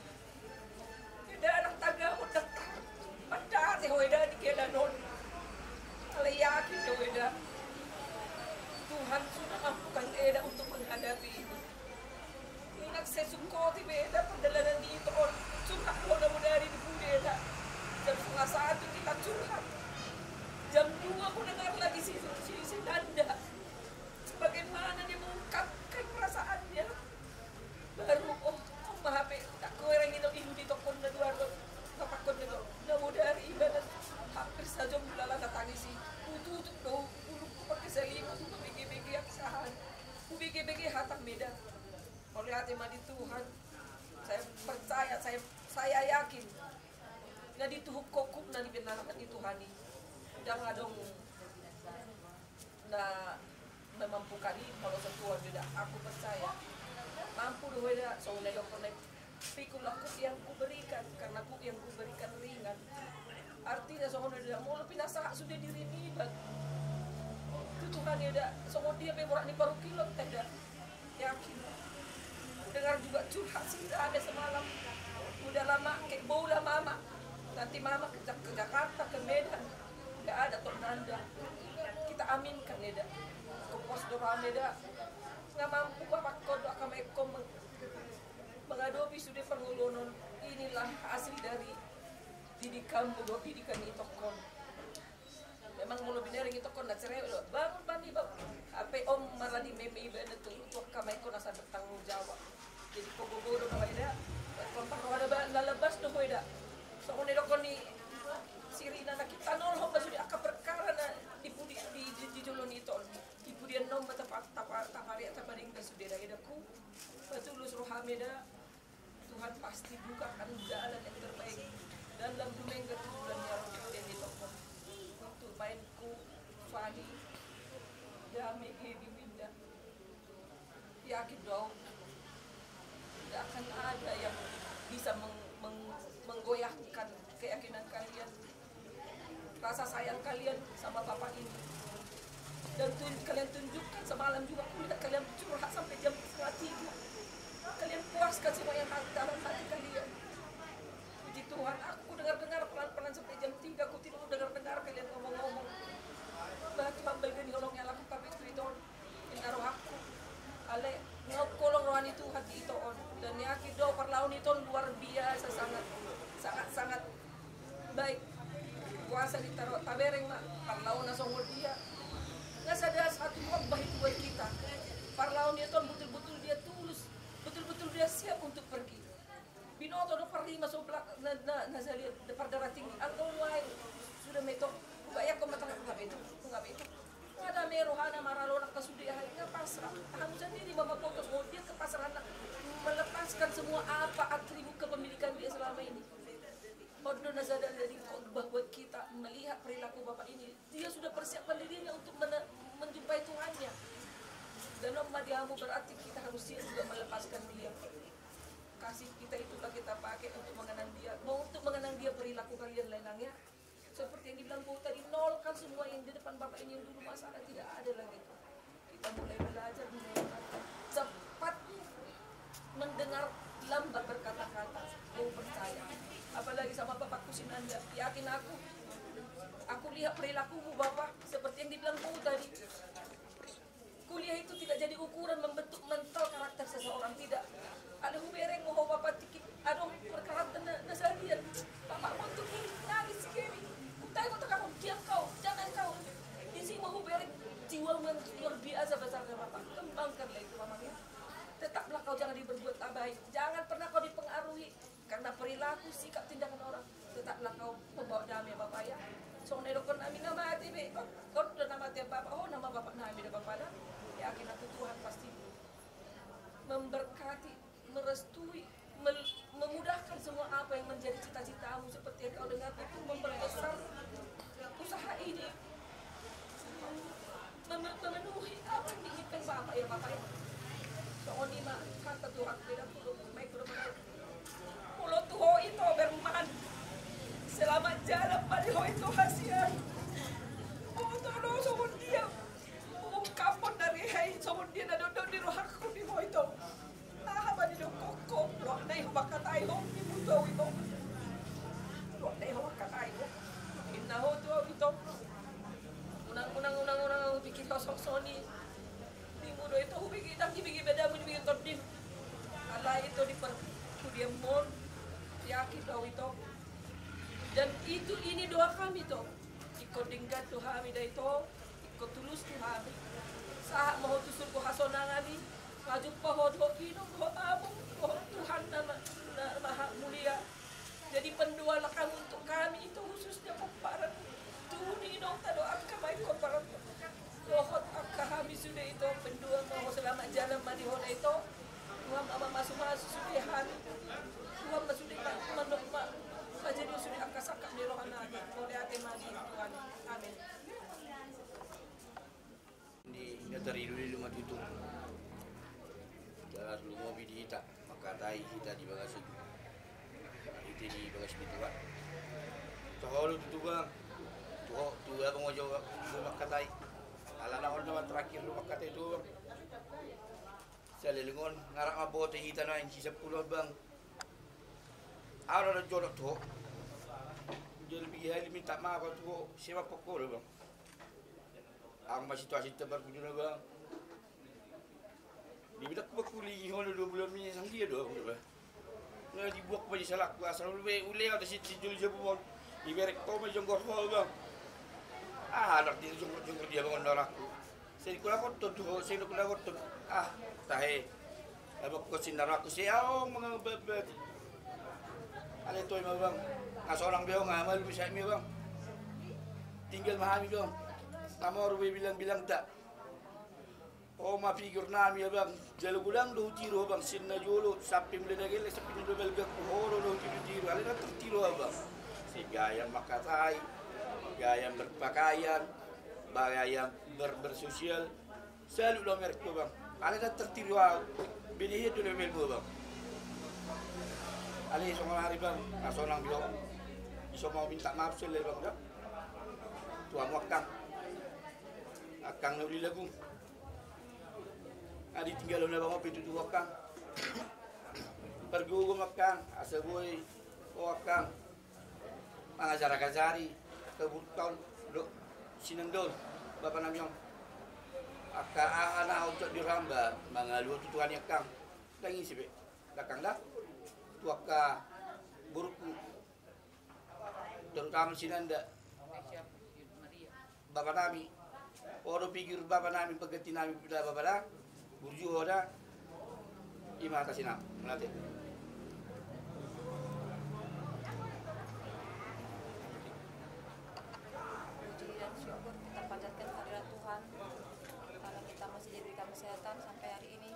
Ida anak taga mo datang. Pada si hoida di keda non. Alayakin do hoida. Tuhan sudah mampukan Eda untuk menghadapi ini. Nagsesukoti Eda perjalanan dito on. Curhat mo na muna rin po Eda. Jam 1 kita curhat. Jam 2 ko dengar lagi si Nanda. Bagaimana dia mengungkapkan perasaannya. Baru mahape tak kurang itu ibu di toko na dua kapakon nito. Na muna rin ibadat. Hampir saja mulala natangisi. Tutup daw uluk ko pagkasalimot. Bigi-bigi aksahan. Bigi-bigi hatang Meda. Oleh hati madi Tuhan, saya percaya, saya yakin na dituhuk kokup na dibinalakan di Tuhani. Udah ngadong na memampukan ini kalau setuan juga. Aku percaya mampu doh eda so na yo konek pikul aku yang kuberikan karena aku yang kuberikan ringan. Artinya so na dia mau pinasa sudah diri ni bag. Tuhan eda so dia bemorak ni paru kilo tidak yakin. Dengar juga curhat sih ada semalam udah lama kayak bau lah mama nanti mama ke Jakarta ke Medan nggak ada Tok Nanda kita aminkan Neda ke pos doa Neda nggak mampu bapak kodok kami mengadopi sudah pengulonon inilah hasil dari didikan itu kon memang mau lebih dari itu kon nak cerai bangun bani bang apa om malah di meme ibadah tuh untuk kami kon asal bertanggung jawab. Jadi pogo-pogo do hoida, komparo ada lalabas do hoida. So kung nilo ko ni sirina nakita nol ho basu di aka perkara na dipudi di julo nito. Dipudian nom bata tapari at taparing basu di ida ku. Batulus rohameda Tuhan pasti bukakan jalan yang terbaik dalam Domingo bulan Yaron dito ko. Untuk mainku Fani dami di Winda. Yakin dong tidak akan ada yang bisa menggoyahkan keyakinan kalian, rasa sayang kalian sama Bapak ini. Dan kalian tunjukkan semalam juga kalian curhat sampai jam 2:30. Kalian puaskan semua yang dalam hati kalian. Puji Tuhan, aku dengar pelan-pelan sampai jam 3, aku tidak dengar kalian ngomong-ngomong. Bahkan membeli nolong yang lakukan itu inaruh aku. Ale ngolong rohani Tuhan itu on, dan yakin do perlawan itu luar biasa, sangat baik. Kuasa ditaruh tabereng mak perlawan nasongol dia. Nggak ada satu khotbah itu buat kita. Perlawan itu betul-betul dia tulus, betul-betul dia siap untuk pergi. Binoto do pergi masuk nazali depardara tinggi. Alto wai sudah metok. Banyak komentar nggak itu. Ada merohana maralona kesudian hanya pasrah. Kamu sendiri Bapak Potos mau dia ke pasrah melepaskan semua apa atribut kepemilikan dia selama ini. Modal nazar dari khotbah buat kita melihat perilaku Bapak ini. Dia sudah persiapkan dirinya untuk menjumpai Tuhannya. Dan Madiamu berarti kita harus siap juga melepaskan dia. Kasih kita itulah kita pakai untuk mengenang dia. Mau untuk mengenang dia perilaku kalian lainnya. Seperti yang dibilang Bu tadi, nolkan semua yang di depan Bapak ini yang dulu masalah, tidak ada lagi. Kita mulai belajar, cepat mendengar, lambat berkata-kata. Oh percaya, apalagi sama Bapakku Sinanda. Yakin aku lihat perilakumu Bapak, seperti yang dibilang Bu tadi. Kuliah itu tidak jadi ukuran membentuk mental karakter seseorang, tidak. Ada hubereng mau Bapak tikit, aduh berkarakter nasalian. Bapak untuk ini nangis sekali. Tapi untuk kamu diam kau, jangan kau. Di sini mau berek jiwa luar biasa besarnya Bapak. Kembangkanlah itu Bapak ya. Tetaplah kau jangan berbuat baik. Jangan pernah kau dipengaruhi karena perilaku, sikap, tindakan orang. Tetaplah kau membawa damai Bapak ya. So nerokon nami nama hati be. Kau nama hati Bapak. Oh nama Bapak nami dah Bapak dah. Yakin aku Tuhan pasti memberkati, merestui, memudahkan semua apa yang menjadi cita-citamu seperti yang kau dengar itu, memperbesar usaha ini, memenuhi apa yang diinginkan Bapak ya Bapak ya. Soalnya mah kata Tuhan tidak perlu baik pulau tuh itu berman selamat jalan pada itu hasil. Oh tolong sobat dia, kapon dari hai sobat dia ada di rohaku di itu. Nah, apa di koko, lo naik bakat ayo, ibu tahu itu. Lo naik bakat ayo, indah itu. Unang bikin kosong Sony. Minggu do itu bikin dah bikin beda bikin todin. Ala itu di perkudiamon, yakin tahu itu. Dan ini doa kami itu. Ikut dingkat Tuhan ida itu, ikut tulus Tuhan. Saat mau tusuk ko hasonangali. Maju pohon hidup Tuhan nama Maha Mulia. Jadi pendoalah kamu untuk kami itu khususnya komparan. Tuni dong doa kami komparan. Dohot kami sudah itu pendoa mau selamat jalan mandi hoda itu. Tuhan masuk sudihan. Tuhan sudah mendoa. Jadi sudah angkasakak di rohana. Boleh hati mandi Tuhan. Amin.
Di dari dulu itu. Lalu mobil kita makatai kita di bagasi itu di bagasi itu kan kalau itu bang tuh apa mau jawab makatai ala orang terakhir lu makatai itu saya lengon ngarak abote kita na inci 10 bang ada jodoh tuh jadi biar minta maaf tuh siapa pokok bang ang situasi terbaru bang. Dibilang berkulit hono 2 bulan ni sang dia doh apa. Nah dibuat pada salah ku asal ule ada si jul jebon. Diberek to me jonggor ho bang. Anak dia jonggor dia bangun aku. Saya kula foto tuh, saya kula foto. Tahe. Abang ko sinar aku siao mga bebet. Ale toy mah bang. Seorang dia ngamal bisa mi bang. Tinggal mahami dong. Tamor bilang tak. Oh ma figur nami bang, jalu gulang do tiro bang sinna jolo sapim le dagel sapim do belga ko horo do tiro ale na tiro bang.
si gaya makatai, gaya berpakaian, gaya bersosial, selalu lo mereka bang. Ada dah tertiru bini itu level bang. Ada semua hari bang, asal orang bilang, semua minta maaf selalu bang dah. Tuan wakang, akang nak beli lagu. Adi tinggal oleh bang itu tu wakang. Pergi ke Makkah, asal boy, wakang, pengajar kajari, kebutuhan, lo sinendol, bapa namanya, akak anak untuk diramba, mengalu tuan yang kang, lagi sih, belakang dah, tuaka burukku, terutama sinanda, bapa nami, orang pikir bapa nami peganti nami pada bapa dah, burju dah, ima atas sini, melatih.
Kesehatan sampai hari ini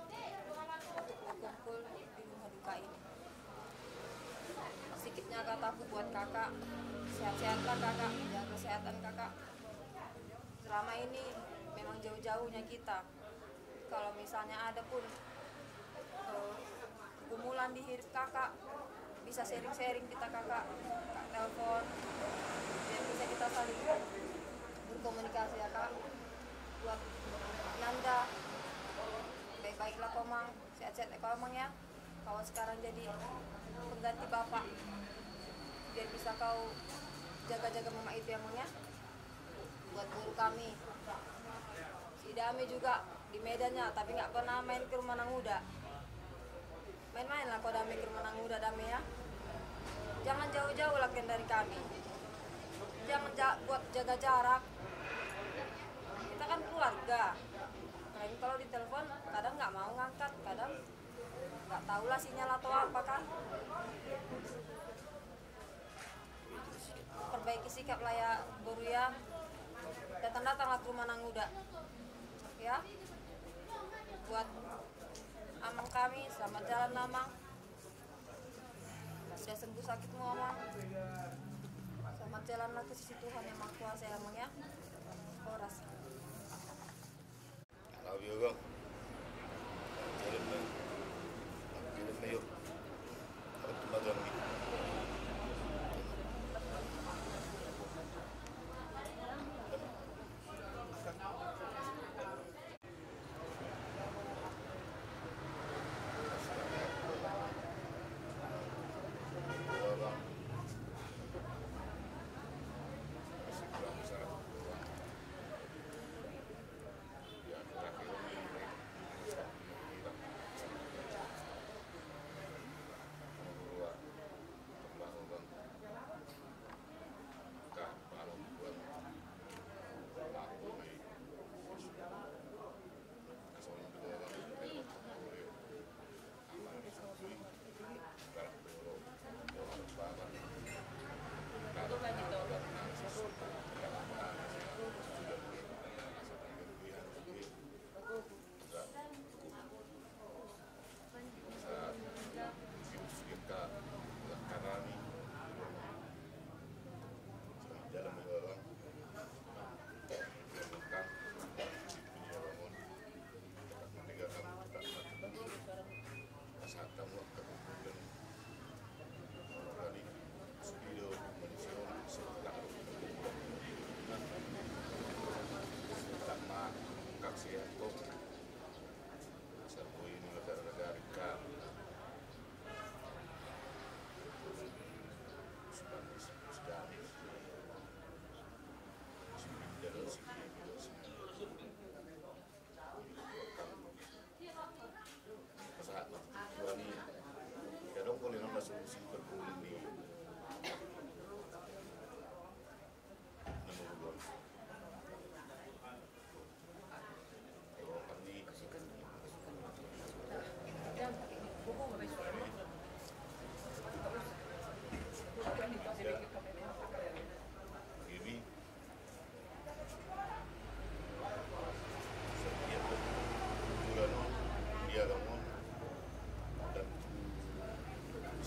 untuk berkumpul di rumah duka ini. Sedikitnya kataku buat kakak, sehat-sehatlah kakak, jaga kesehatan kakak. Selama ini memang jauh-jauhnya kita. Kalau misalnya ada pun pergumulan di hidup kakak, bisa sharing-sharing kita kakak, telepon, dan bisa kita saling berkomunikasi ya kak. Buat Nanda, baik-baiklah komang, sehat-sehat komang ya. Kau sekarang jadi pengganti bapak, biar bisa kau jaga-jaga mama itu ya Mang ya. Buat guru kami, si Dami juga di Medannya, tapi nggak pernah main ke rumah Nanguda. Main-main lah kau Dami ke rumah Nanguda Dami ya. Jangan jauh-jauh lah dari kami. Jangan buat jaga jarak. Kita kan keluarga. Kalau ditelepon kadang nggak mau ngangkat, kadang nggak tahulah sinyal atau apa kan. Perbaiki sikap lah ya Boru ya. Datang-datanglah ke rumah Nanguda ya. Buat Amang kami, selamat jalan Amang. Sudah sembuh sakitmu Amang. Selamat jalanlah ke sisi Tuhan yang Maha Kuasa ya Amang ya. Horas.
Love you bang. Kirim yuk. Harap tempat kami.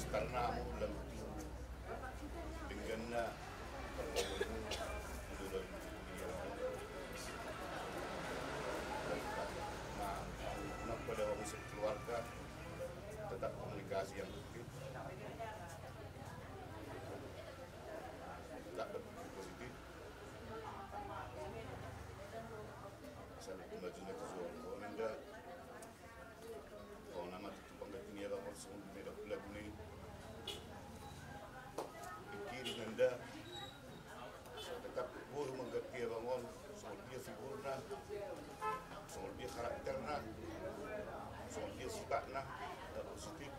Karena aku dalam dengan
Nanda dulu dia nah pada unsur keluarga tetap komunikasi yang aktif, tetap berpikir positif, saling membajunya ke Zoro Nanda kalau nama tumpang ke dunia bang langsung beda lagu ini pikir Nanda tetap guru mengerti bangun soal dia figurna, soal dia karakterna, soal dia sifatna positif.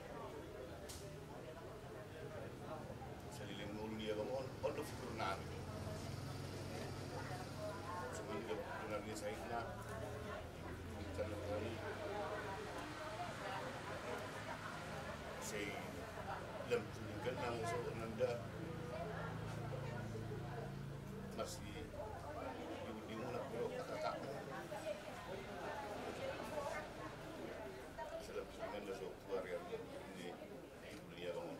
Seliling nul dia bangun, untuk figurna. Cuman dia benar dia saikna, bicara kali. Saya dalam tunjukkan nama soal Nanda masih di mana kalau kakak selepas itu keluar yang ini beliau bangun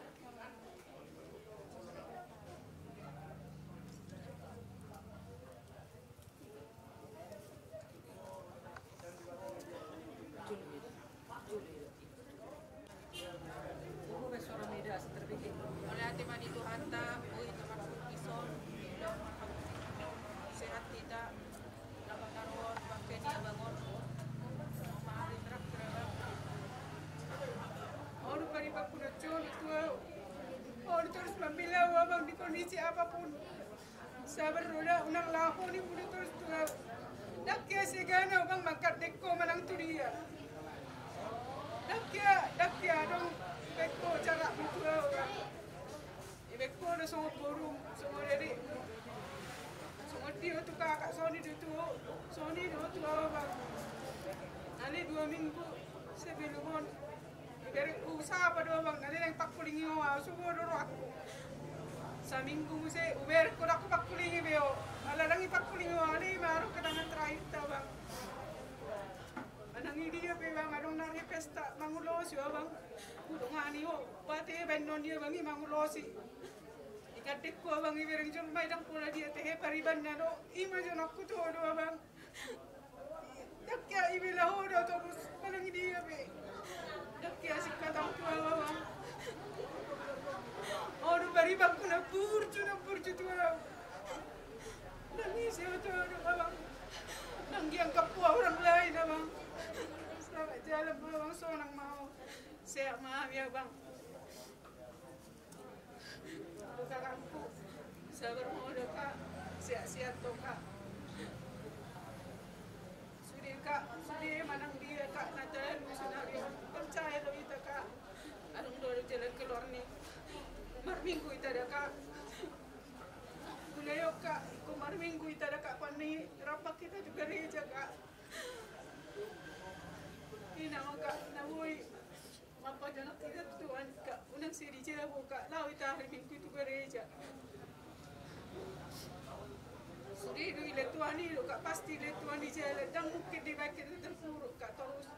oleh hati mani Tuhan tak, itu maksud kison, sehat tidak, dapat taruhan, pakai dia bangun, mahal terak terak. Orang beribadah kunacun itu, orang terus membela wabang di kondisi apapun. Sabar roda unang lahu ni boleh terus tuh. Dakya segana bang makat deko manang tu dia. Dakya dong beko cara itu orang. Beko ada semua forum, semua dari. Semua dia tu kakak Sony tu, Sony tu bang. Nanti 2 minggu sebelum dari usaha pada bang, nanti yang pak kulingi awal semua dulu aku. Saminggu saya uber ko aku pak kulingi beo, alalangi pak kulingi awal ni baru kedangan terakhir ta bang. Anang dia pe bang, adong nari pesta mangulosi bang. Ngani ho, pati benon dia bang mangulosi. Ikadik ko bang ibereng jom bay dang pula dia teh pariban na do, ima jon aku tu do bang. Dakya ibila ho do terus palang dia pe. Dakya sikatang tu bang. Orang baribang ko na burju tu bang. Nangis ya tu bang. Nanggiang kapwa orang lain bang. Selamat jalan bang, sonang mau. Saya maaf ya bang. Kakakku, sabar mau kak, siap-siap toh kak. Sudah manang dia kak, natal misionari. Percaya lo kita kak. Anong dulu jalan keluar ni. Marminggu kita ada kak. Bulayo kak, kung marminggu kita ada kak pani rapak kita juga reja kak. Ina kak, nawoy. Mapajanak kita tuan kak, unang siri jela kak, lawi tahri minggu itu gereja. Suri itu iletuani lo kak, pasti iletuani jela, dan mungkin dibaca terpuruk kak terus.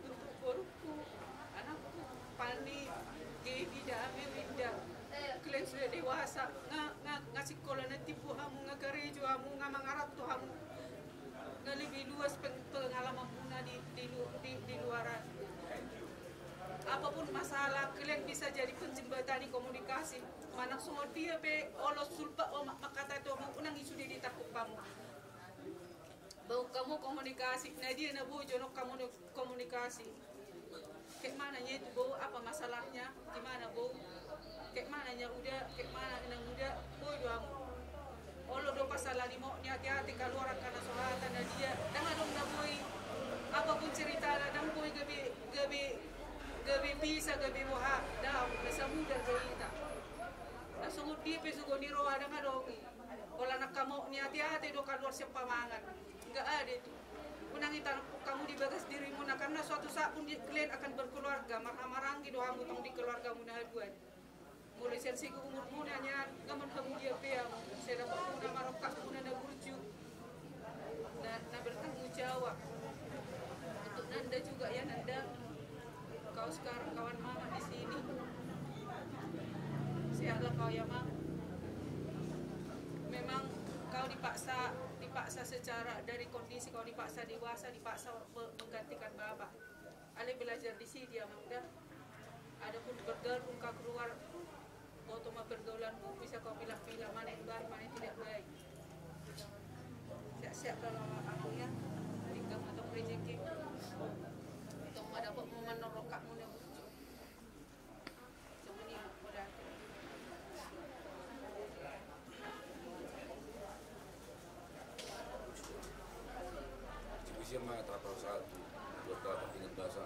Untuk boruku, anakku pani, Gaby dami winda. Kalian sudah dewasa, ngasih sekolah nanti hamu ngagereja hamu ngamangarap tu hamu. Lebih luas pengalaman puna di luaran. Apapun masalah, kalian bisa jadi penjembatani komunikasi. Mana semua dia be olos sulpa makata itu unang isu di takut kamu. Bau kamu komunikasi, nah dia na bu jonok kamu komunikasi. Kayak mananya itu bau apa masalahnya, gimana bau? Kayak mananya udah, kayak mana nang udah, bau doang. Olo do pasal limo ni hati-hati kalau orang kana sohatan na dia dangan dong na boy apapun cerita na dang boy gabi bisa gabi moha daw nasa muda cerita nasungod di pesugo ni roa dangan dong wala nakamo ni hati-hati do keluar siapa mangan enggak ada itu unang itan kamu di bagas dirimu na karena suatu saat pun kalian akan berkeluarga marang-marangi do hamu tong di keluarga mu na haduan mulai sensi ke umurmu nanya ngaman kamu dia peang saya dapat puna marokak puna na burju na bertanggung jawab untuk Nanda juga ya Nanda kau sekarang kawan mama di sini sehat siaplah kau ya mang. Memang kau dipaksa secara dari kondisi kau dipaksa dewasa, dipaksa menggantikan bapak. Ale belajar di sini dia mudah. Adapun bergaul kau keluar, otomatis pergaulanmu bisa kau pilih-pilih mana yang baik, mana yang tidak baik. Siap-siap kalau aku ya, income atau rezeki untuk mendapat momen norokakmu yang lucu. Semuanya mudah.
Cipusia mah tapal satu, buat kepentingan bahasa.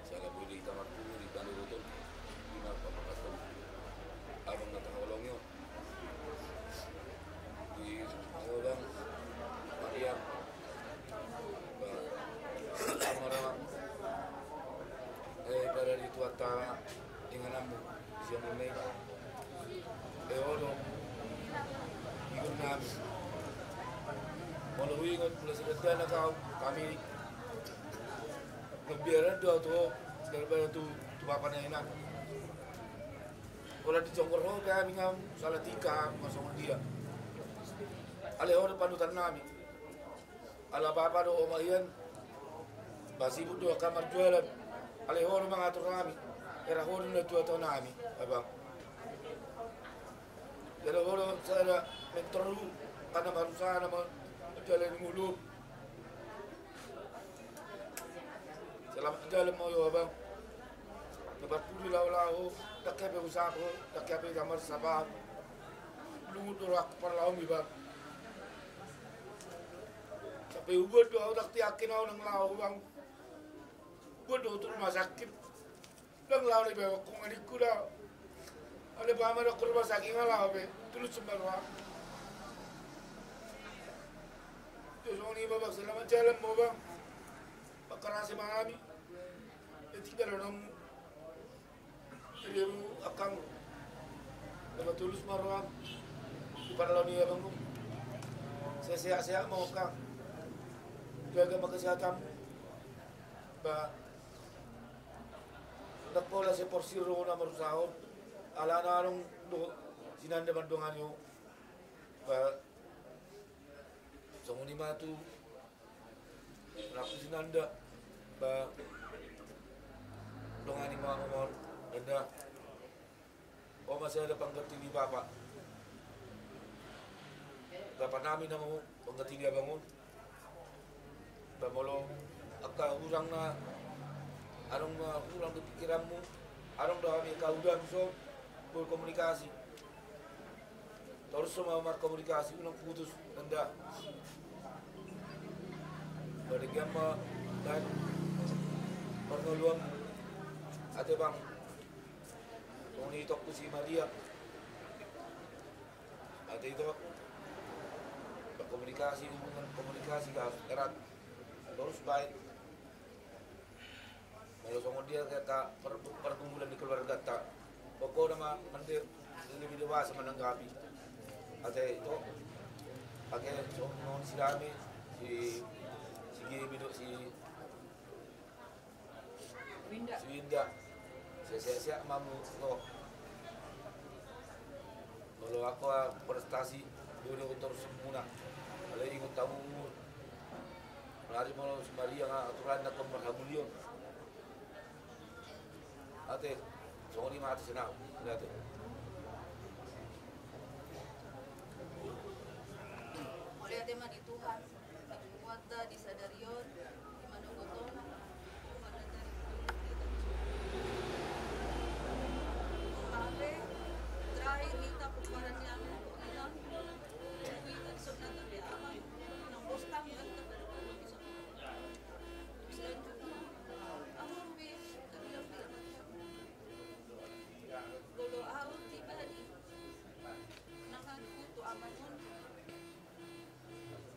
Saya boleh kita waktu di Bandung itu, di mana pemakasan abang nggak tahu di Bang Maria, orang pada di tuata dengan namu siang ini, orang ikut kami. Kalau ingat mulai sekitar nak kami ngebiaran dua tu daripada tu bapak enak. Kalau di Jongkor kami ngam salah tika masuk dia. Ale orang panutan kami. Ala bapak do omayan basi budu kamar jualan. Ale orang mengatur kami. Era orang na tua tahun kami, abang. Jadi orang saya mentoru karena baru sana jalan mulut. Selamat jalan mau yo abang. Lepas tu lau tak kaya berusaha, tak kaya kamar sabab. Belum turak perlawan bang. Sampai ubah tu aku tak yakin aku nang lau bang. Ubah tu rumah sakit. Nang lau ni bawa kong adikku dah. Ada bawa dah ke rumah sakit ngalau be. Terus sembarang. Terus ni babak selamat jalan mau bang. Pakarasi mami. Tinggal orang. Jadi akan dapat tulus marwah. Pada lalu ni abang. Saya sehat mau kang. Jaga kesehatan. Ba. Nak pola se porsi rona marusahon. Ala narong do sinanda bandungan yo. Ba. Songoni matu. Rapu sinanda. Ba. Dongani mangomor. Ganda. O masih ada panggating bapak. Dapat namin na mo panggating bangun. Bamolo akka urang na anong urang pikiran mo, anong dami kaudan so berkomunikasi. Terus semua komunikasi unang putus ganda. Bergama dan pernuluan ate bang. Kung nitok ko si Maria, ate ito, komunikasi ka erat, terus baik. Kalau dia kata pergumulan di keluarga tak, pokok nama nanti lebih dewasa menanggapi. Ate itu, pakai non silami si Gibi si Winda. Saya mamu lo. Kalau aku prestasi dulu untuk semua. Kalau ikut tamu, lari malu sembari yang aturan nak berhamulion. Ate, soalnya mati senang, ate.
Oleh ate mah di Tuhan, kuat di sadarion, di mana gotong. Terakhir kita perkara yang hilang, kita sudah terbiasa, nombor kami kan terbiasa bisa. Selanjutnya, aku lebih terbiasa. Kalau aku tiba di, nakan itu amanun,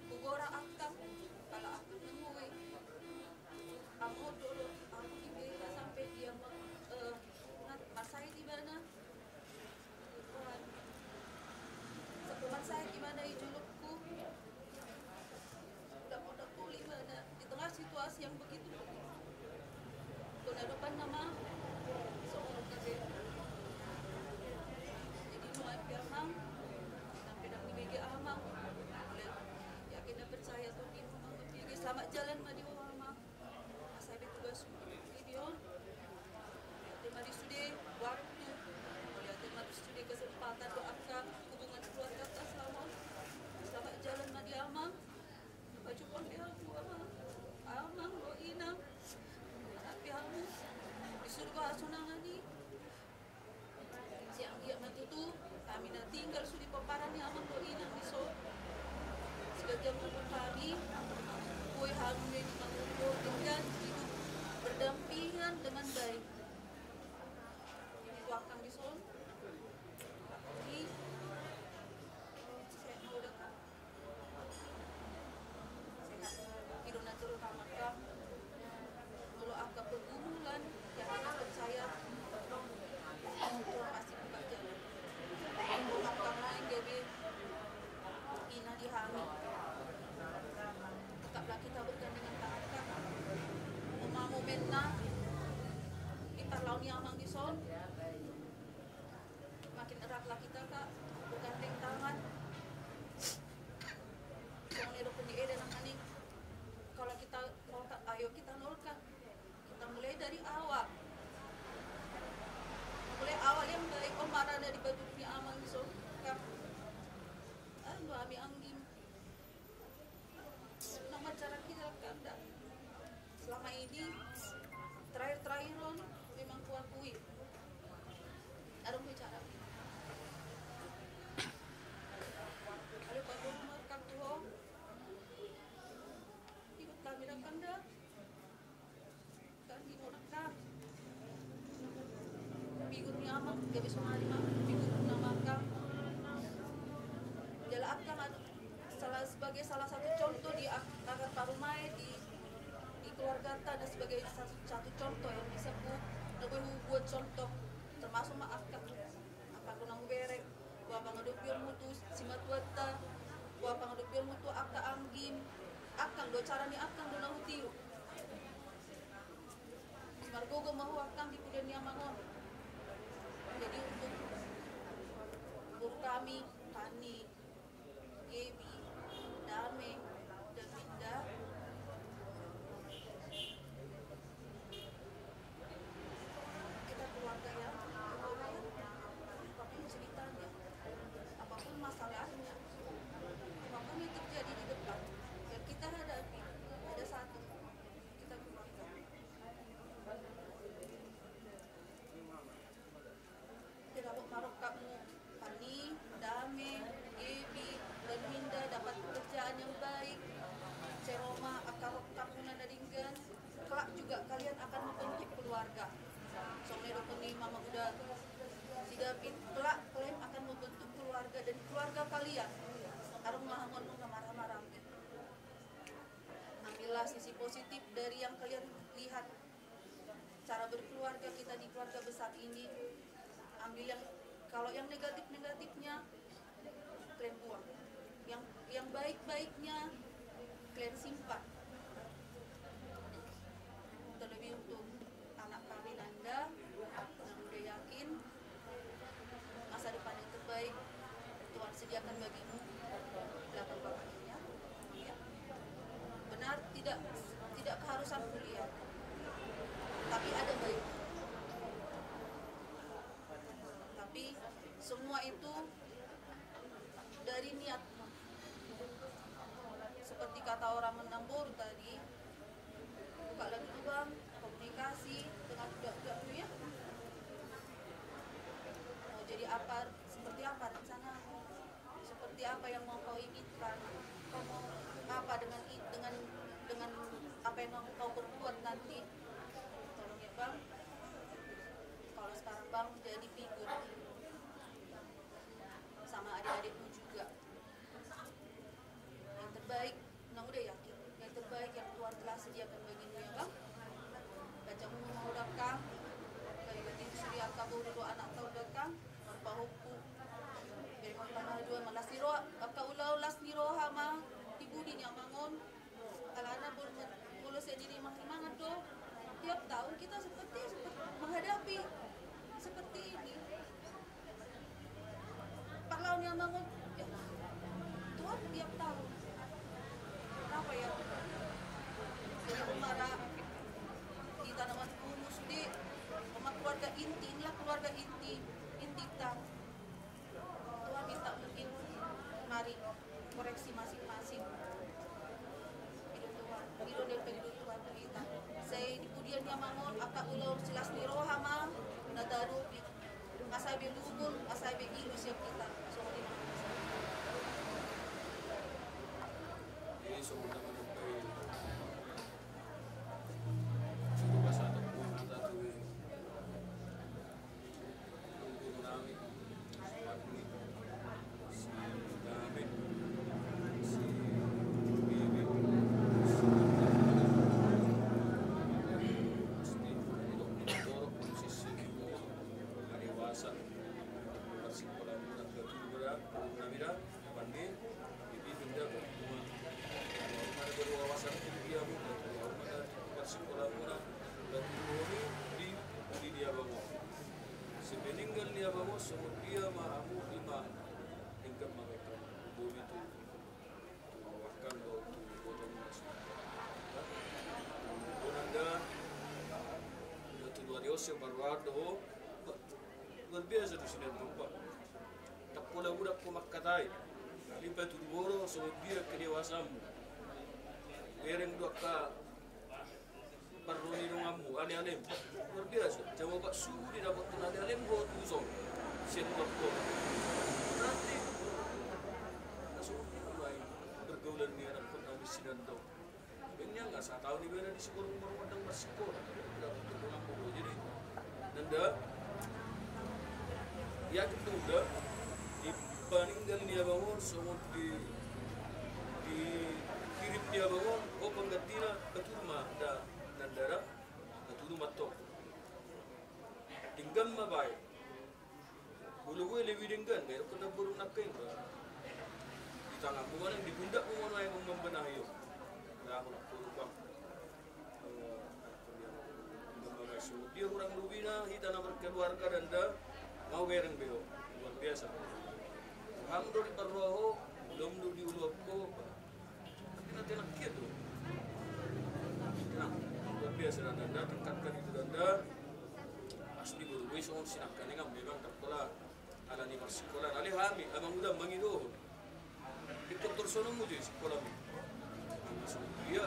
kugora akta, kalau aku nemuin, sunangani siang dia matutu kami na tinggal sudi paparan ni amang do inang iso segajam kami kue halun ni mangulo dengan hidup berdampingan dengan baik ini wakang bison ini saya mau dekat hidup natural kamakam kalau agak pergumulan yang akan saya itu pasti buka jalan kalau makam lain gabe ina dihami tetaplah kita bergandengan tangan umah momenna kita lawan yang amang dison makin eratlah kita kak bergandeng tangan jangan ada pendidik dan aning kalau kita nolkan ayo kita nolkan kita mulai dari awal yang baik marah dari batunya amang so kap anu ami anggim nama cara kita kada selama ini terakhir ron memang kuakui ada bicara ada pagong markang tuho ikut kami dan kanda kan di monakam bigut ni amang gabi sumali mah bigut na makam jala akam sebagai salah satu contoh di akar parumai di keluarga ta dan sebagai satu contoh yang bisa buat contoh termasuk mah akam apa kunang berek wa pangadupir mutu simatuata wa pangadupir mutu akka anggim akang do cara ni akang do nahutiu margogo mahu akang di pulen ni amangon. Jadi untuk guru kami, Tani, Gebi, Dame, dan Linda, kita keluarga ya, apapun ceritanya, apapun masalahnya, apapun yang terjadi di depan, dan kita hadapi, ada satu, kita keluarga. Dapat marok kamu Pani, Dame, Ebi, dan Linda dapat pekerjaan yang baik. Ceroma akarok kapunan daringgan. Kelak juga kalian akan membentuk keluarga. Soalnya ini mama udah tidak kelak kalian akan membentuk keluarga dan keluarga kalian. Arung mahamon marah-marah. Ambillah sisi positif dari yang kalian lihat. Cara berkeluarga kita di keluarga besar ini. Ambil yang kalau yang negatifnya kalian buang, yang baiknya kalian simpan. Terlebih untuk anak kami Nanda yang udah yakin masa depan yang terbaik Tuhan sediakan bagimu belakang bapaknya. Ya. Benar tidak keharusan kuliah, tapi ada baik. Tapi semua itu dari niat. Seperti kata orang menambur tadi, buka lagi lubang, komunikasi dengan budak-budak dulu ya. Mau jadi apa, seperti apa rencanamu, seperti apa yang mau kau inginkan, kau mau apa dengan apa yang mau kau berbuat nanti. Tolong ya Bang, kalau sekarang Bang jadi figur sama adik-adikmu juga yang terbaik, nah udah yakin yang terbaik yang Tuhan telah sediakan bagimu ya Bang. Bacamu mau dakang dari batin surya kabur dulu anak tahu dakang tanpa hukum dari tanah dua malas niro apa ulau las niro hama ibu dinya mangon alana bulu sendiri mangan do tiap tahun kita seperti menghadapi seperti ini. Parlaun yang bangun, ya Tuhan tiap tahun. Kenapa ya? Yang marah di tanaman humus di rumah keluarga inti, inilah keluarga inti tak. Tuhan minta mungkin mari koreksi masing-masing. Hidup Tuhan, hidup dan hidup Tuhan kita. Saya di kemudian yang bangun, apa ulau jelas di rohama.
biasa bersekolah mudah bertujuan berat mandi ini benda bercuma ada berwawasan dia bukan ada bersekolah mudah bertujuan di dia bangun sebeninggal dia bangun semua dia mahu lima tingkat mereka bumi itu wakkan lo potong masuk anda itu luar biasa berwarna doh luar biasa di sini tempat tak pula budak pemakkatai lipat tu boro so dia kedewasaan bereng dua ka paroni ngamu ane-ane luar biasa jawa pak suhu di dapat ane-ane buat uso sen waktu nanti langsung mulai bergaulan ni anak pun di sini do ini enggak saya tahu ni benar di sekolah baru padang bersekolah jadi nanda ya itu udah dipaninggal dia bangun semua di kirim dia bangun oh penggantinya keturma dan darah keturma tok tinggal mah baik bulu gue lebih tinggal mereka kena burung nakai di tangan bukan yang di pundak bukan yang membenahi yo dah aku bang dia orang Lubina hitana berkeluarga dan dah mau bereng beo luar biasa hamdo di parroho domdo di uloko nanti nak kiat tu luar biasa dan dah tingkatkan itu dan dah asli berubah soal sinakan yang memang terpola ala ni sekolah ali hami abang udah mangido di kantor sono muji sekolah mi dia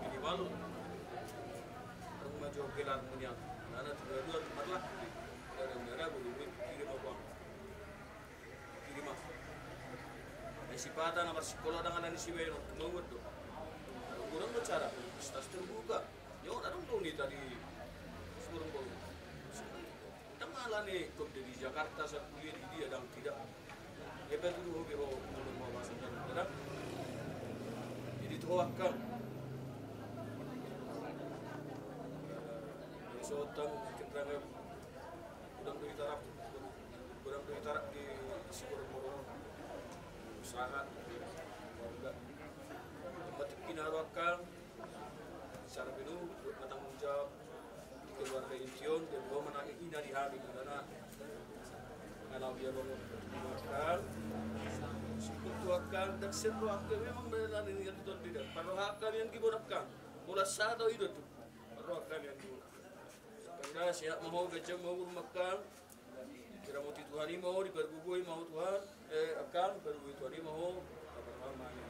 minimal rumah jauh gelar punya nana dua marlah dari negara boleh kirim apa kirim apa sipata nama sekolah dengan si weno mengut tu kurang bicara stas terbuka yo ada dong ni tadi sebelum kau kita malah ni kau di Jakarta saya kuliah di dia dan tidak hebat dulu hobi mau bahasa dan jadi tu akan sotan kita nggak udang dari tarak di Singapura usaha warga tempat kinarakan secara penuh bertanggung jawab keluarga Intion dan bawa menangis ina di hari karena kalau dia bangun makan sebutkan dan seruakan memang benar ini yang tidak parohakan yang digunakan mulai saat itu tu parohakan yang digunakan karena siap mau gajah mau makan kira mau Tuhan ini mau diperbubui mau Tuhan akan berbubui Tuhan ini mau apa namanya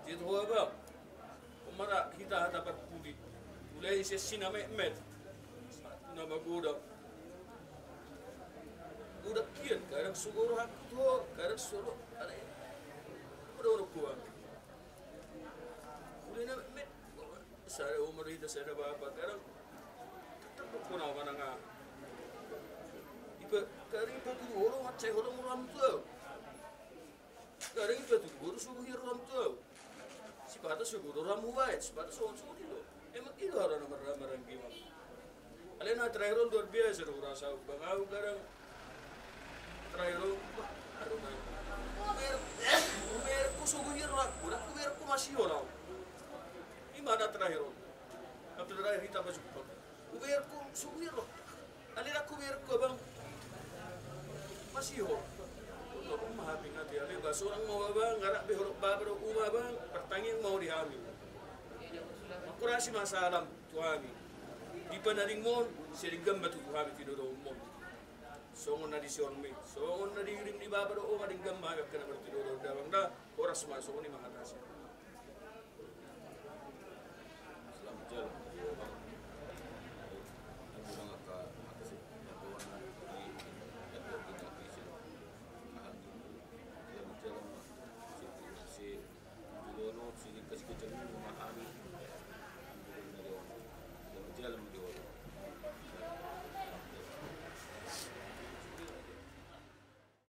jadi apa umara kita dapat pudi mulai sesi nama met nama udah kian kadang sugoro hak tu kadang suruh ada udah kuat mulai nama met saya umur itu saya ada apa kadang tetap pun apa nanga ibu kadang itu tu orang macam orang muram tu kadang itu tu orang suruh hiram tu si pada suruh orang muat si pada suruh itu emang itu orang nama gimana alena terakhir luar biasa orang rasa bangau kadang terakhir aduh umerku suruh hiram udah umerku masih orang mana terakhir apa terakhir kita baju kuberku suwiro alira kuberku bang masih ho untuk rumah habis nanti ale seorang mau bang ngarak behorok babar rumah bang pertanyaan mau dihamil aku rasa masalah tuami di penaring mon serigam batu tuami tidak mon songon na di siormi songon na di ring di babar o mading gamma kena bertidur dawang dah orang semua songon ni mengatasi